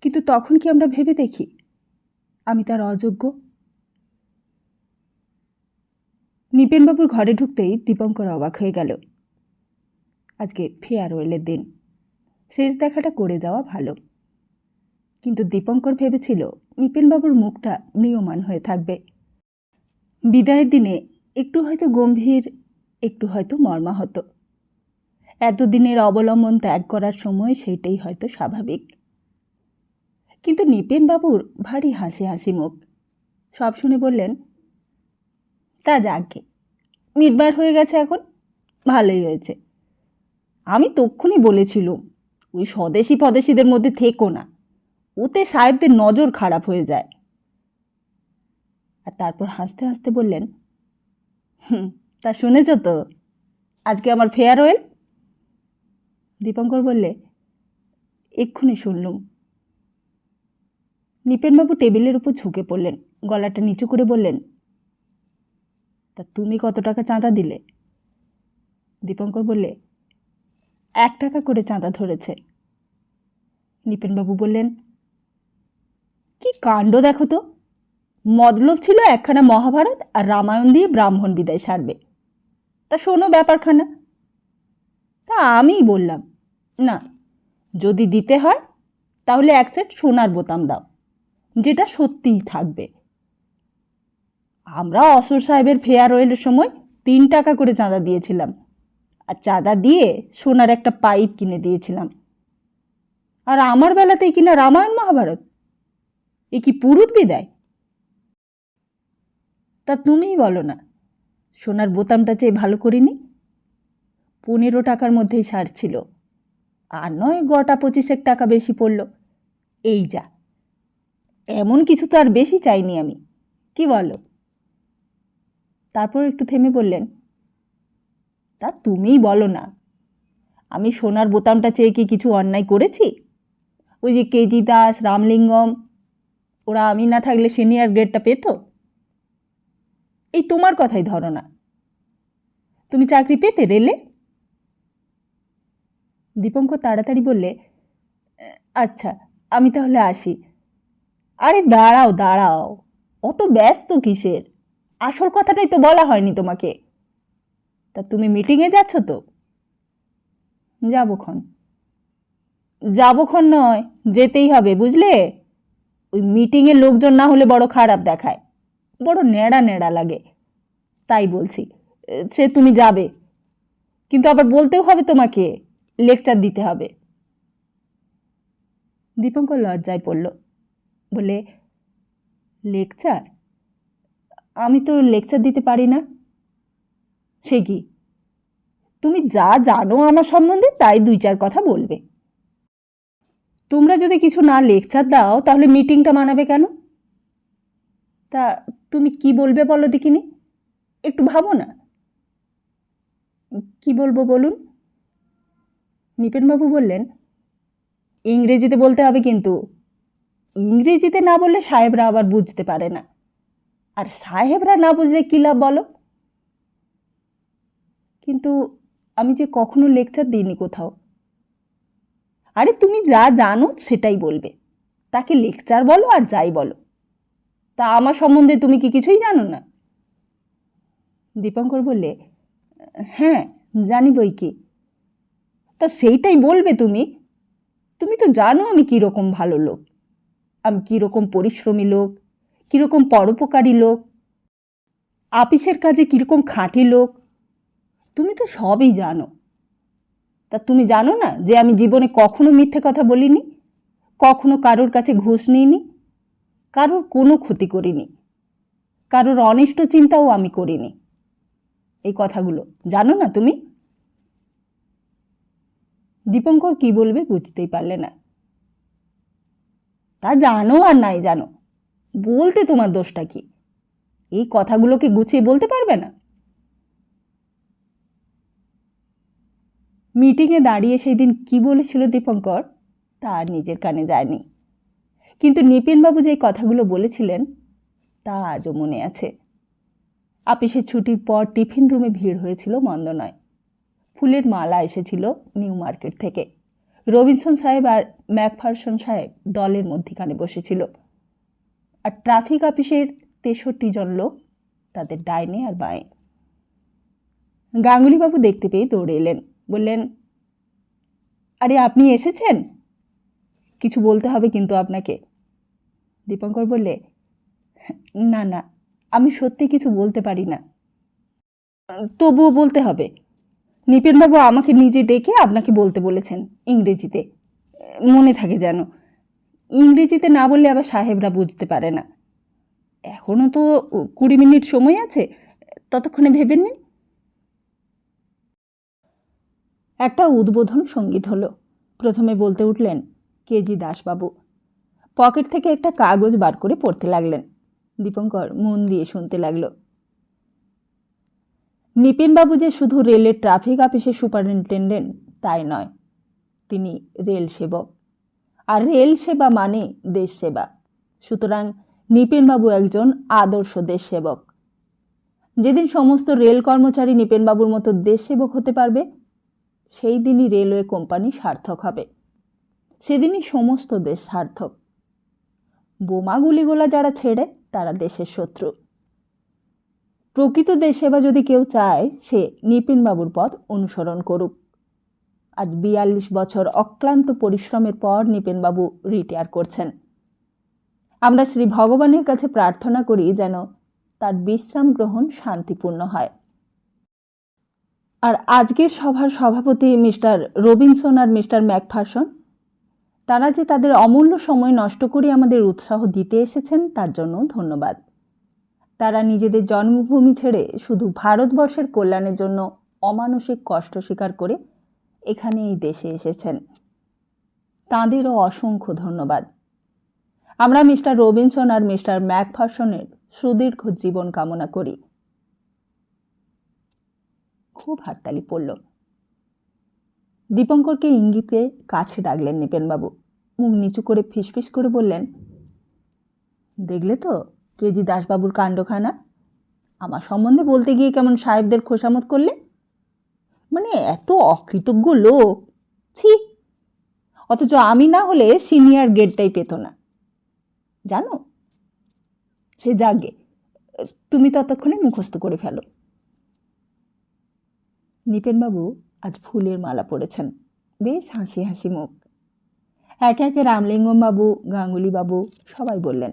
কিন্তু তখন কি আমরা ভেবে দেখি আমি তার অযোগ্য? নিপেনবাবুর ঘরে ঢুকতেই দীপঙ্কর অবাক হয়ে গেল। আজকে ফেয়ারওয়েলের দিন, শেষ দেখাটা করে যাওয়া ভালো। কিন্তু দীপঙ্কর ভেবেছিল নিপেনবাবুর মুখটা ম্রিয়মান হয়ে থাকবে। বিদায়ের দিনে একটু হয়তো গম্ভীর, একটু হয়তো মর্মাহত। এতদিনের অবলম্বন ত্যাগ করার সময় সেইটাই হয়তো স্বাভাবিক। কিন্তু নিপেনবাবুর ভারী হাসি হাসি মুখ। সব শুনে বললেন, তা যাকে, মিটবার হয়ে গেছে এখন, ভালোই হয়েছে। আমি তক্ষুনি বলেছিলুম ওই স্বদেশি ফদেশিদের মধ্যে থেকো না, ওতে সাহেবদের নজর খারাপ হয়ে যায়। আর তারপর হাসতে হাসতে বললেন, তা শুনেছ তো আজকে আমার ফেয়ারওয়েল? দীপঙ্কর বললে, এক্ষুনি শুনলুম। নিপেনবাবু টেবিলের উপর ঝুঁকে পড়লেন, গলাটা নিচু করে বললেন, তা তুমি কত টাকা চাঁদা দিলে? দীপঙ্কর বললে, 1 টাকা করে চাঁদা ধরেছে। নিপেনবাবু বললেন, কি কাণ্ড দেখো তো, মতলব ছিল একখানা মহাভারত আর রামায়ণ দিয়ে ব্রাহ্মণ বিদায় সারবে। তা শোনো ব্যাপারখানা। তা আমিই বললাম, না, যদি দিতে হয় তাহলে 1 সেট সোনার বোতাম দাও, যেটা সত্যিই থাকবে। আমরা অসুর সাহেবের ফেয়ারওয়েলের সময় 3 টাকা করে চাঁদা দিয়েছিলাম, আর চাঁদা দিয়ে সোনার একটা পাইপ কিনে দিয়েছিলাম। আর আমার বেলাতেই কিনা রামায়ণ মহাভারত? এ কি পুরুত বিদায়? তা তুমিই বলো না, সোনার বোতামটা চেয়ে ভালো করিনি? 15 টাকার মধ্যেই সার ছিল, আর নয় গোটা 25 টাকা বেশি পড়ল। এই যা, এমন কিছু তো আর বেশি চাইনি আমি, কি বলো? তারপর একটু থেমে বললেন, তা তুমিই বলো না, আমি সোনার বোতামটা চেয়ে কি কিছু অন্যায় করেছি? ওই যে কেজি দাস, রামলিঙ্গম, ওরা আমি না থাকলে সিনিয়র গ্রেডটা পেত। এই তোমার কথাই ধরো না, তুমি চাকরি পেতে রেলে? দীপঙ্কর তাড়াতাড়ি বললে, আচ্ছা আমি তাহলে আসি। আরে দাঁড়াও দাঁড়াও, অত ব্যস্ত কিসের? আসল কথাটাই তো বলা হয়নি তোমাকে। তা তুমি মিটিংয়ে যাচ্ছ তো? যাবক্ষণ নয়, যেতেই হবে, বুঝলে? ওই মিটিংয়ে লোকজন না হলে বড় খারাপ দেখায়, বড় নেড়া নেড়া লাগে। তাই বলছি, সে তুমি যাবে, কিন্তু আবার বলতেও হবে তোমাকে, লেকচার দিতে হবে। দীপঙ্কর লজ্জায় পড়ল, বলে, লেকচার? আমি তো লেকচার দিতে পারি না। সে কি, তুমি যা জানো আমার সম্বন্ধে তাই 2-4 কথা বলবে। তোমরা যদি কিছু না লেকচার দাও তাহলে মিটিংটা মানাবে কেন? তা তুমি কি বলবে বলো দেখিনি, একটু ভাবো না। কি বলবো বলুন? নিপেনবাবু বললেন, ইংরেজিতে বলতে হবে কিন্তু। ইংরেজিতে না বললে সাহেবরা আবার বুঝতে পারে না, আর সাহেবরা না বুঝলে কী লাভ বলো? কিন্তু আমি যে কখনো লেকচার দিইনি কোথাও। আরে তুমি যা জানো সেটাই বলবে, তাকে লেকচার বলো আর যাই বলো। তা আমার সম্বন্ধে তুমি কি কিছুই জানো না? দীপঙ্কর বললে, হ্যাঁ জানি বই কি। তা সেইটাই বলবে তুমি। তুমি তো জানো আমি কীরকম ভালো লোক, আমি কীরকম পরিশ্রমী লোক, কীরকম পরোপকারী লোক, আপিসের কাজে কীরকম খাঁটি লোক, তুমি তো সবই জানো। তা তুমি জানো না যে আমি জীবনে কখনো মিথ্যে কথা বলিনি, কখনো কারোর কাছে ঘুষ নিইনি, কারোর কোনো ক্ষতি করিনি, কারোর অনিষ্ট চিন্তাও আমি করিনি। এই কথাগুলো জানো না তুমি? দীপঙ্কর কি বলবে বুঝতেই পারলে না। তা জানো আর নাই জানো, বলতে তোমার দোষটা কি? এই কথাগুলোকে গুছিয়ে বলতে পারবে না? মিটিংয়ে দাঁড়িয়ে সেই দিন কী বলেছিল দীপঙ্কর তার নিজের কানে যায়নি, কিন্তু নিপেনবাবু যে কথাগুলো বলেছিলেন তা আজও মনে আছে। আপিসের ছুটির পর টিফিন রুমে ভিড় হয়েছিল মন্দ নয়। ফুলের মালা এসেছিল নিউ মার্কেট থেকে। রবিনসন সাহেব আর ম্যাকফারসন সাহেব দলের মধ্যিখানে বসেছিল, আর ট্রাফিক অফিসের 63 জন লোক তাদের ডাইনে আর বাঁয়ে। গাঙ্গুলিবাবু দেখতে পেয়ে দৌড়ে এলেন, বললেন, আরে আপনি এসেছেন? কিছু বলতে হবে কিন্তু আপনাকে। দীপঙ্কর বললে, না না, আমি সত্যি কিছু বলতে পারি না। তবুও বলতে হবে। নিপেনবাবু আমাকে নিজে ডেকে আপনাকে বলতে বলেছেন ইংরেজিতে, মনে থাকে যেন। ইংরেজিতে না বললে আবার সাহেবরা বুঝতে পারে না। এখনও তো 20 মিনিট সময় আছে, ততক্ষণে ভেবে নিন। একটা উদ্বোধন সঙ্গীত হলো। প্রথমে বলতে উঠলেন কেজি দাসবাবু। পকেট থেকে একটা কাগজ বার করে পড়তে লাগলেন। দীপঙ্কর মন দিয়ে শুনতে লাগলো। নিপেনবাবু যে শুধু রেলের ট্রাফিক অফিসের সুপারিনটেন্ডেন্ট তাই নয়, তিনি রেল সেবক, আর রেল সেবা মানে দেশ সেবা। সুতরাং নিপেনবাবু একজন আদর্শ দেশ সেবক। যেদিন সমস্ত রেল কর্মচারী নিপেনবাবুর মতো দেশ সেবক হতে পারবে, সেই দিনই রেলওয়ে কোম্পানি সার্থক হবে। সেদিনই সমস্ত দেশ সার্থক। বোমা গুলিগোলা যারা ছেড়ে তারা দেশের শত্রু। প্রকৃত দেশ সেবা যদি কেউ চায়, সে নিপেনবাবুর পথ অনুসরণ করুক। আজ 42 বছর অক্লান্ত পরিশ্রমের পর নিপেনবাবু রিটায়ার করছেন। আমরা শ্রী ভগবানের কাছে প্রার্থনা করি যেন তার বিশ্রাম গ্রহণ শান্তিপূর্ণ হয়। আর আজকের সভার সভাপতি মিস্টার রবিনসন আর মিস্টার ম্যাকফারসন, তারা যে তাদের অমূল্য সময় নষ্ট করে আমাদের উৎসাহ দিতে এসেছেন তার জন্য ধন্যবাদ। তারা নিজেদের জন্মভূমি ছেড়ে শুধু ভারতবর্ষের কল্যাণের জন্য অমানসিক কষ্ট স্বীকার করে এখানে এই দেশে এসেছেন। তাঁদেরও অসংখ্য ধন্যবাদ। আমরা মিস্টার রবিনসন আর মিস্টার ম্যাকফারসনের সুদীর্ঘ জীবন কামনা করি। খুব হাততালি পড়ল। দীপঙ্করকে ইঙ্গিতে কাছে ডাকলেন নিপেনবাবু। মুখ নিচু করে ফিসফিস করে বললেন, দেখলে তো কেজি দাসবাবুর কাণ্ডখানা? আমার সম্বন্ধে বলতে গিয়ে কেমন সাহেবদের খোসামত করলে। মানে এত অকৃতজ্ঞ লোক, ছি! অথচ আমি না হলে সিনিয়র গ্রেডটাই পেত না, জানো? সে যাগে, তুমি ততক্ষণে মুখস্থ করে ফেলো। নিপেনবাবু আজ ফুলের মালা পরেছেন, বেশ হাসি হাসি মুখ। একে একে রামলিঙ্গম বাবু, গাঙ্গুলি বাবু সবাই বললেন,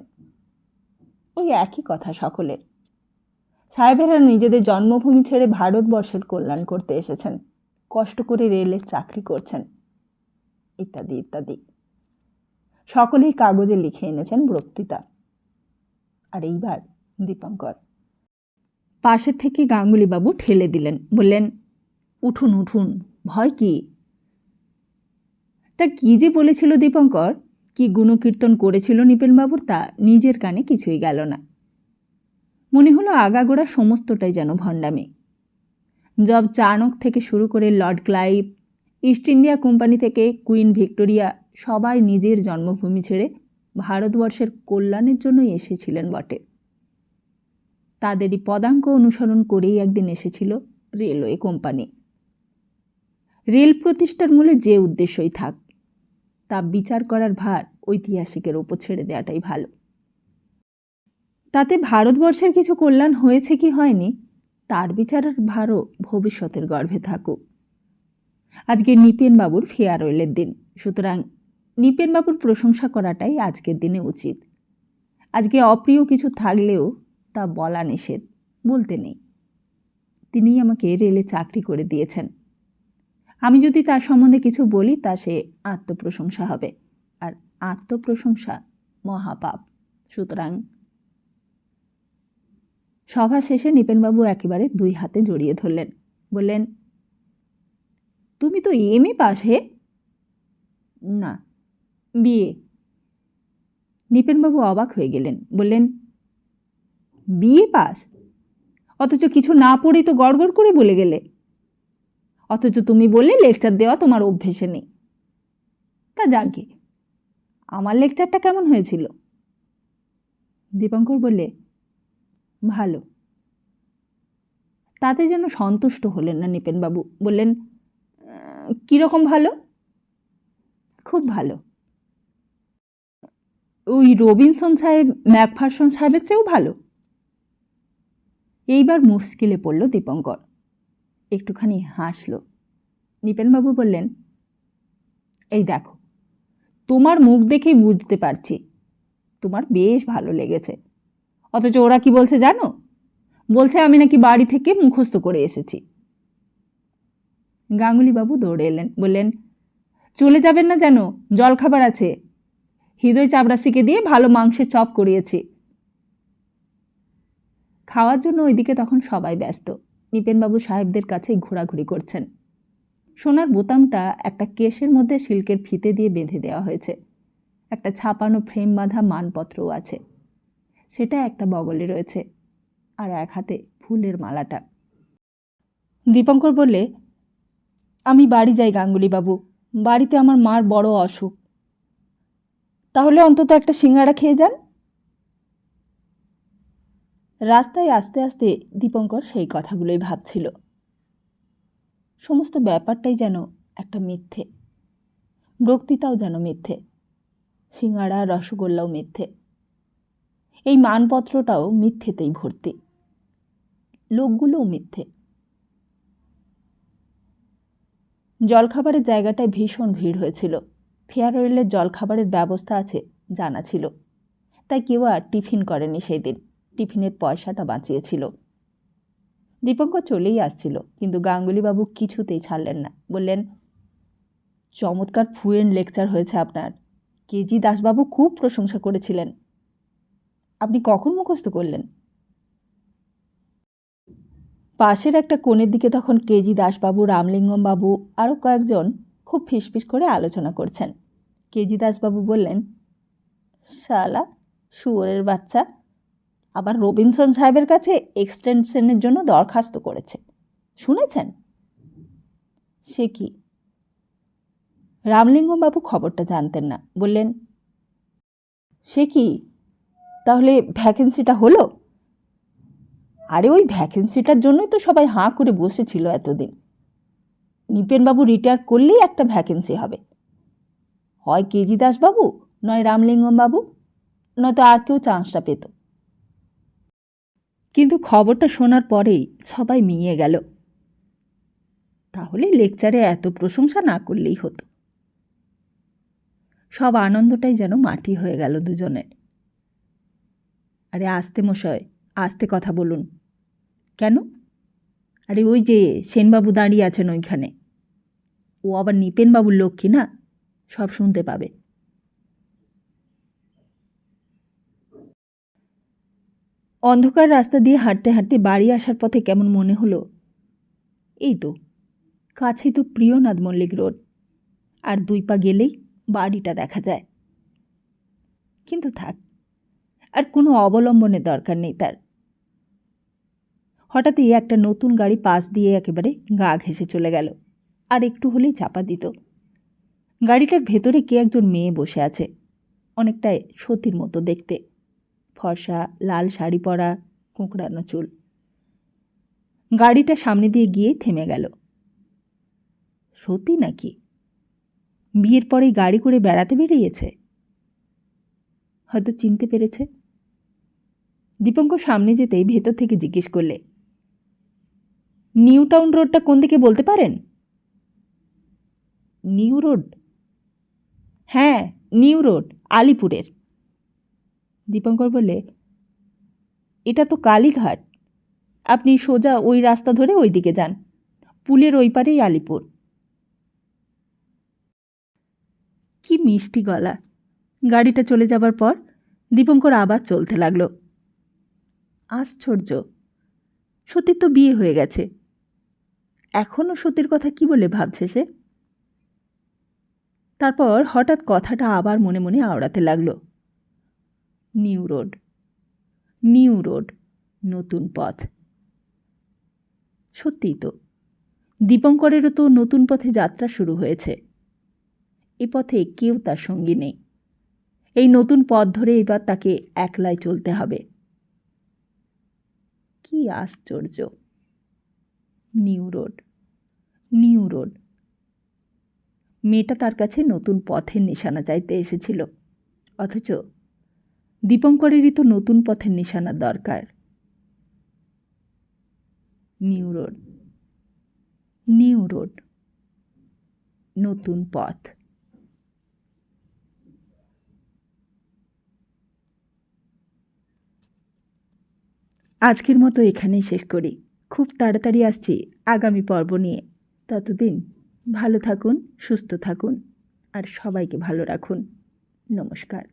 ওই একই কথা সকলের। সাহেবেরা নিজেদের জন্মভূমি ছেড়ে ভারতবর্ষের কল্যাণ করতে এসেছেন, কষ্ট করে রেলের চাকরি করছেন, ইত্যাদি ইত্যাদি। সকলেই কাগজে লিখে এনেছেন বক্তৃতা। আর এইবার দীপঙ্কর। পাশের থেকে গাঙ্গুলিবাবু ঠেলে দিলেন, বললেন, উঠুন উঠুন, ভয় কি? তা কি যে বলেছিল দীপঙ্কর, কি গুণকীর্তন করেছিল নিপেনবাবুর, তা নিজের কানে কিছুই গেল না। মনে হলো আগাগোড়া সমস্তটাই যেন ভণ্ডামি। জব চাণক থেকে শুরু করে Lord Clive, east India company থেকে কুইন ভিক্টোরিয়া, সবাই নিজের জন্মভূমি ছেড়ে ভারতবর্ষের কল্যাণের জন্যই এসেছিলেন বটে। তাদেরই পদাঙ্ক অনুসরণ করেই একদিন এসেছিল রেলওয়ে কোম্পানি। রেল প্রতিষ্ঠার মূলে যে উদ্দেশ্যই থাক, তা বিচার করার ভার ঐতিহাসিকের ওপর ছেড়ে দেওয়াটাই ভালো। তাতে ভারতবর্ষের কিছু কল্যাণ হয়েছে কি হয়নি, তার বিচারের ভারও ভবিষ্যতের গর্ভে থাকুক। আজকে নিপেনবাবুর ফেয়ারওয়েলের দিন, সুতরাং নিপেনবাবুর প্রশংসা করাটাই আজকের দিনে উচিত। আজকে অপ্রিয় কিছু থাকলেও তা বলা নিষেধ, বলতে নেই। তিনিই আমাকে রেলে চাকরি করে দিয়েছেন। আমি যদি তার সম্বন্ধে কিছু বলি তা সে আত্মপ্রশংসা হবে, আর আত্মপ্রশংসা মহাপাপ। সুতরাং সভা শেষে নিপেনবাবু একেবারে 2 হাতে জড়িয়ে ধরলেন, বললেন, তুমি তো এমএ পাস হে? না, বিএ। নিপেনবাবু অবাক হয়ে গেলেন, বললেন, বিএ পাস? অথচ কিছু না পড়েই তো গড়গড় করে বলে গেলে। অথচ তুমি বললে লেকচার দেওয়া তোমার অভ্যেসে নেই। তা যাকে, আমার লেকচারটা কেমন হয়েছিল? দীপঙ্কর বললে, ভালো। তাতে যেন সন্তুষ্ট হলেন না নিপেনবাবু, বললেন, কীরকম ভালো? খুব ভালো। ওই রবিনসন সাহেব ম্যাকফারসন সাহেবের চেয়েও ভালো? এইবার মুশকিলে পড়ল দীপঙ্কর। একটুখানি হাসল। নিপেনবাবু বললেন, এই দেখো, তোমার মুখ দেখেই বুঝতে পারছি তোমার বেশ ভালো লেগেছে। অথচ ওরা কি বলছে জানো? বলছে আমি নাকি বাড়ি থেকে মুখস্থ করে এসেছি। গাঙ্গুলিবাবু দৌড়ে এলেন, বললেন, চলে যাবেন না যেন, জলখাবার আছে। হৃদয় চাপরাশিকে দিয়ে ভালো মাংসের চপ করিয়েছি। খাওয়ার জন্য ওইদিকে তখন সবাই ব্যস্ত। নিপেনবাবু সাহেবদের কাছেই ঘোরাঘুরি করছেন। সোনার বোতামটা একটা কেশের মধ্যে সিল্কের ফিতে দিয়ে বেঁধে দেওয়া হয়েছে। একটা ছাপানো ফ্রেম বাঁধা মানপত্রও আছে, সেটা একটা বগলে রয়েছে, আর এক হাতে ফুলের মালাটা। দীপঙ্কর বললে, আমি বাড়ি যাই গাঙ্গুলিবাবু, বাড়িতে আমার মার বড় অসুখ। তাহলে অন্তত একটা সিঙ্গাড়া খেয়ে যান। রাস্তায় আস্তে আস্তে দীপঙ্কর সেই কথাগুলোই ভাবছিল। সমস্ত ব্যাপারটাই যেন একটা মিথ্যে, বক্তৃতাও যেন মিথ্যে, সিঙ্গাড়া রসগোল্লাও মিথ্যে, এই মানপত্রটাও মিথ্যেতেই ভর্তি, লোকগুলোও মিথ্যে। জলখাবারের জায়গাটায় ভীষণ ভিড় হয়েছিল। ফেয়ারওয়েলের জলখাবারের ব্যবস্থা আছে জানা ছিল, তাই কেউ আর টিফিন করেনি সেই দিন। টিফিনের পয়সাটা বাঁচিয়েছিল। দীপঙ্কর চলেই আসছিল, কিন্তু গাঙ্গুলিবাবু কিছুতেই ছাড়লেন না। বললেন, চমৎকার ফ্লুয়েন্ট লেকচার হয়েছে আপনার। কেজি দাসবাবু খুব প্রশংসা করেছিলেন। আপনি কখন মুখস্থ করলেন? পাশের একটা কোণের দিকে তখন কেজি দাসবাবু, রামলিঙ্গম বাবু আরও কয়েকজন খুব ফিসফিস করে আলোচনা করছেন। কেজি দাসবাবু বললেন, শালা শুয়োরের বাচ্চা, আবার রবিনসন সাহেবের কাছে এক্সটেনশনের জন্য দরখাস্ত করেছে, শুনেছেন? সে কি? রামলিঙ্গম বাবু খবরটা জানতেন না। বললেন, সে কি? তাহলে ভ্যাকেন্সিটা হলো? আরে ওই ভ্যাকেন্সিটার জন্যই তো সবাই হাঁ করে বসেছিল এতদিন। নিপেনবাবু রিটায়ার করলেই একটা ভ্যাকেন্সি হবে, হয় কেজি দাসবাবু, নয় রামলিঙ্গম বাবু, নয়তো আর কেউ চান্সটা পেত। কিন্তু খবরটা শোনার পরেই সবাই মিয়ে গেল। তাহলে লেকচারে এত প্রশংসা না করলেই হতো। সব আনন্দটাই যেন মাটি হয়ে গেল দুজনের। আরে আস্তে মশাই, আস্তে কথা বলুন। কেন? আরে ওই যে সেনবাবু দাঁড়িয়ে আছেন ওইখানে, ও আবার নিপেনবাবুর লক্ষ্মী না, সব শুনতে পাবে। অন্ধকার রাস্তা দিয়ে হাঁটতে হাঁটতে বাড়ি আসার পথে কেমন মনে হলো, এই তো কাছেই তো প্রিয়নাথ মল্লিক রোড, আর 2 পা গেলেই বাড়িটা দেখা যায়। কিন্তু থাক, আর কোনো অবলম্বনের দরকার নেই তার। হঠাৎই একটা নতুন গাড়ি পাশ দিয়ে একেবারে গা ঘেঁষে চলে গেল, আর একটু হলেই চাপা দিত। গাড়িটার ভেতরে কে একজন মেয়ে বসে আছে, অনেকটাই সতীর মতো দেখতে, ফর্সা লাল শাড়ি পরা, কোঁকড়ানো চুল। গাড়িটা সামনে দিয়ে গিয়ে থেমে গেল। সত্যি নাকি? বিয়ের পরেই গাড়ি করে বেড়াতে বেরিয়েছে? হয়তো চিনতে পেরেছে। দীপঙ্কর সামনে যেতেই ভেতর থেকে জিজ্ঞেস করলে, নিউ টাউন রোডটা কোন দিকে বলতে পারেন? New road? হ্যাঁ, নিউ রোড, আলিপুরের। দীপঙ্কর বললে, এটা তো কালীঘাট। আপনি সোজা ওই রাস্তা ধরে ওই দিকে যান, পুলের ওই পারেই আলিপুর। কি মিষ্টি গলা। গাড়িটা চলে যাবার পর দীপঙ্কর আবার চলতে লাগলো। আশ্চর্য, সতীর তো বিয়ে হয়ে গেছে, এখনও সতীর কথা কি বলে ভাবছে সে? তারপর হঠাৎ কথাটা আবার মনে মনে আওড়াতে লাগলো। নিউ রোড, নিউ রোড, নতুন পথ। সত্যিই তো, দীপঙ্করেরও তো নতুন পথে যাত্রা শুরু হয়েছে। এ পথে কেউ তার সঙ্গী নেই। এই নতুন পথ ধরে এবার তাকে একলাই চলতে হবে। কি আশ্চর্য! New road, new road. মেয়েটা তার কাছে নতুন পথের নিশানা চাইতে এসেছিল, অথচ দীপঙ্করেরই তো নতুন পথের নিশানা দরকার। নিউ রোড, নিউ রোড, নতুন পথ। আজকের মতো এখানেই শেষ করি। খুব তাড়াতাড়ি আসছি আগামী পর্ব নিয়ে। ততদিন ভালো থাকুন, সুস্থ থাকুন, আর সবাইকে ভালো রাখুন। নমস্কার।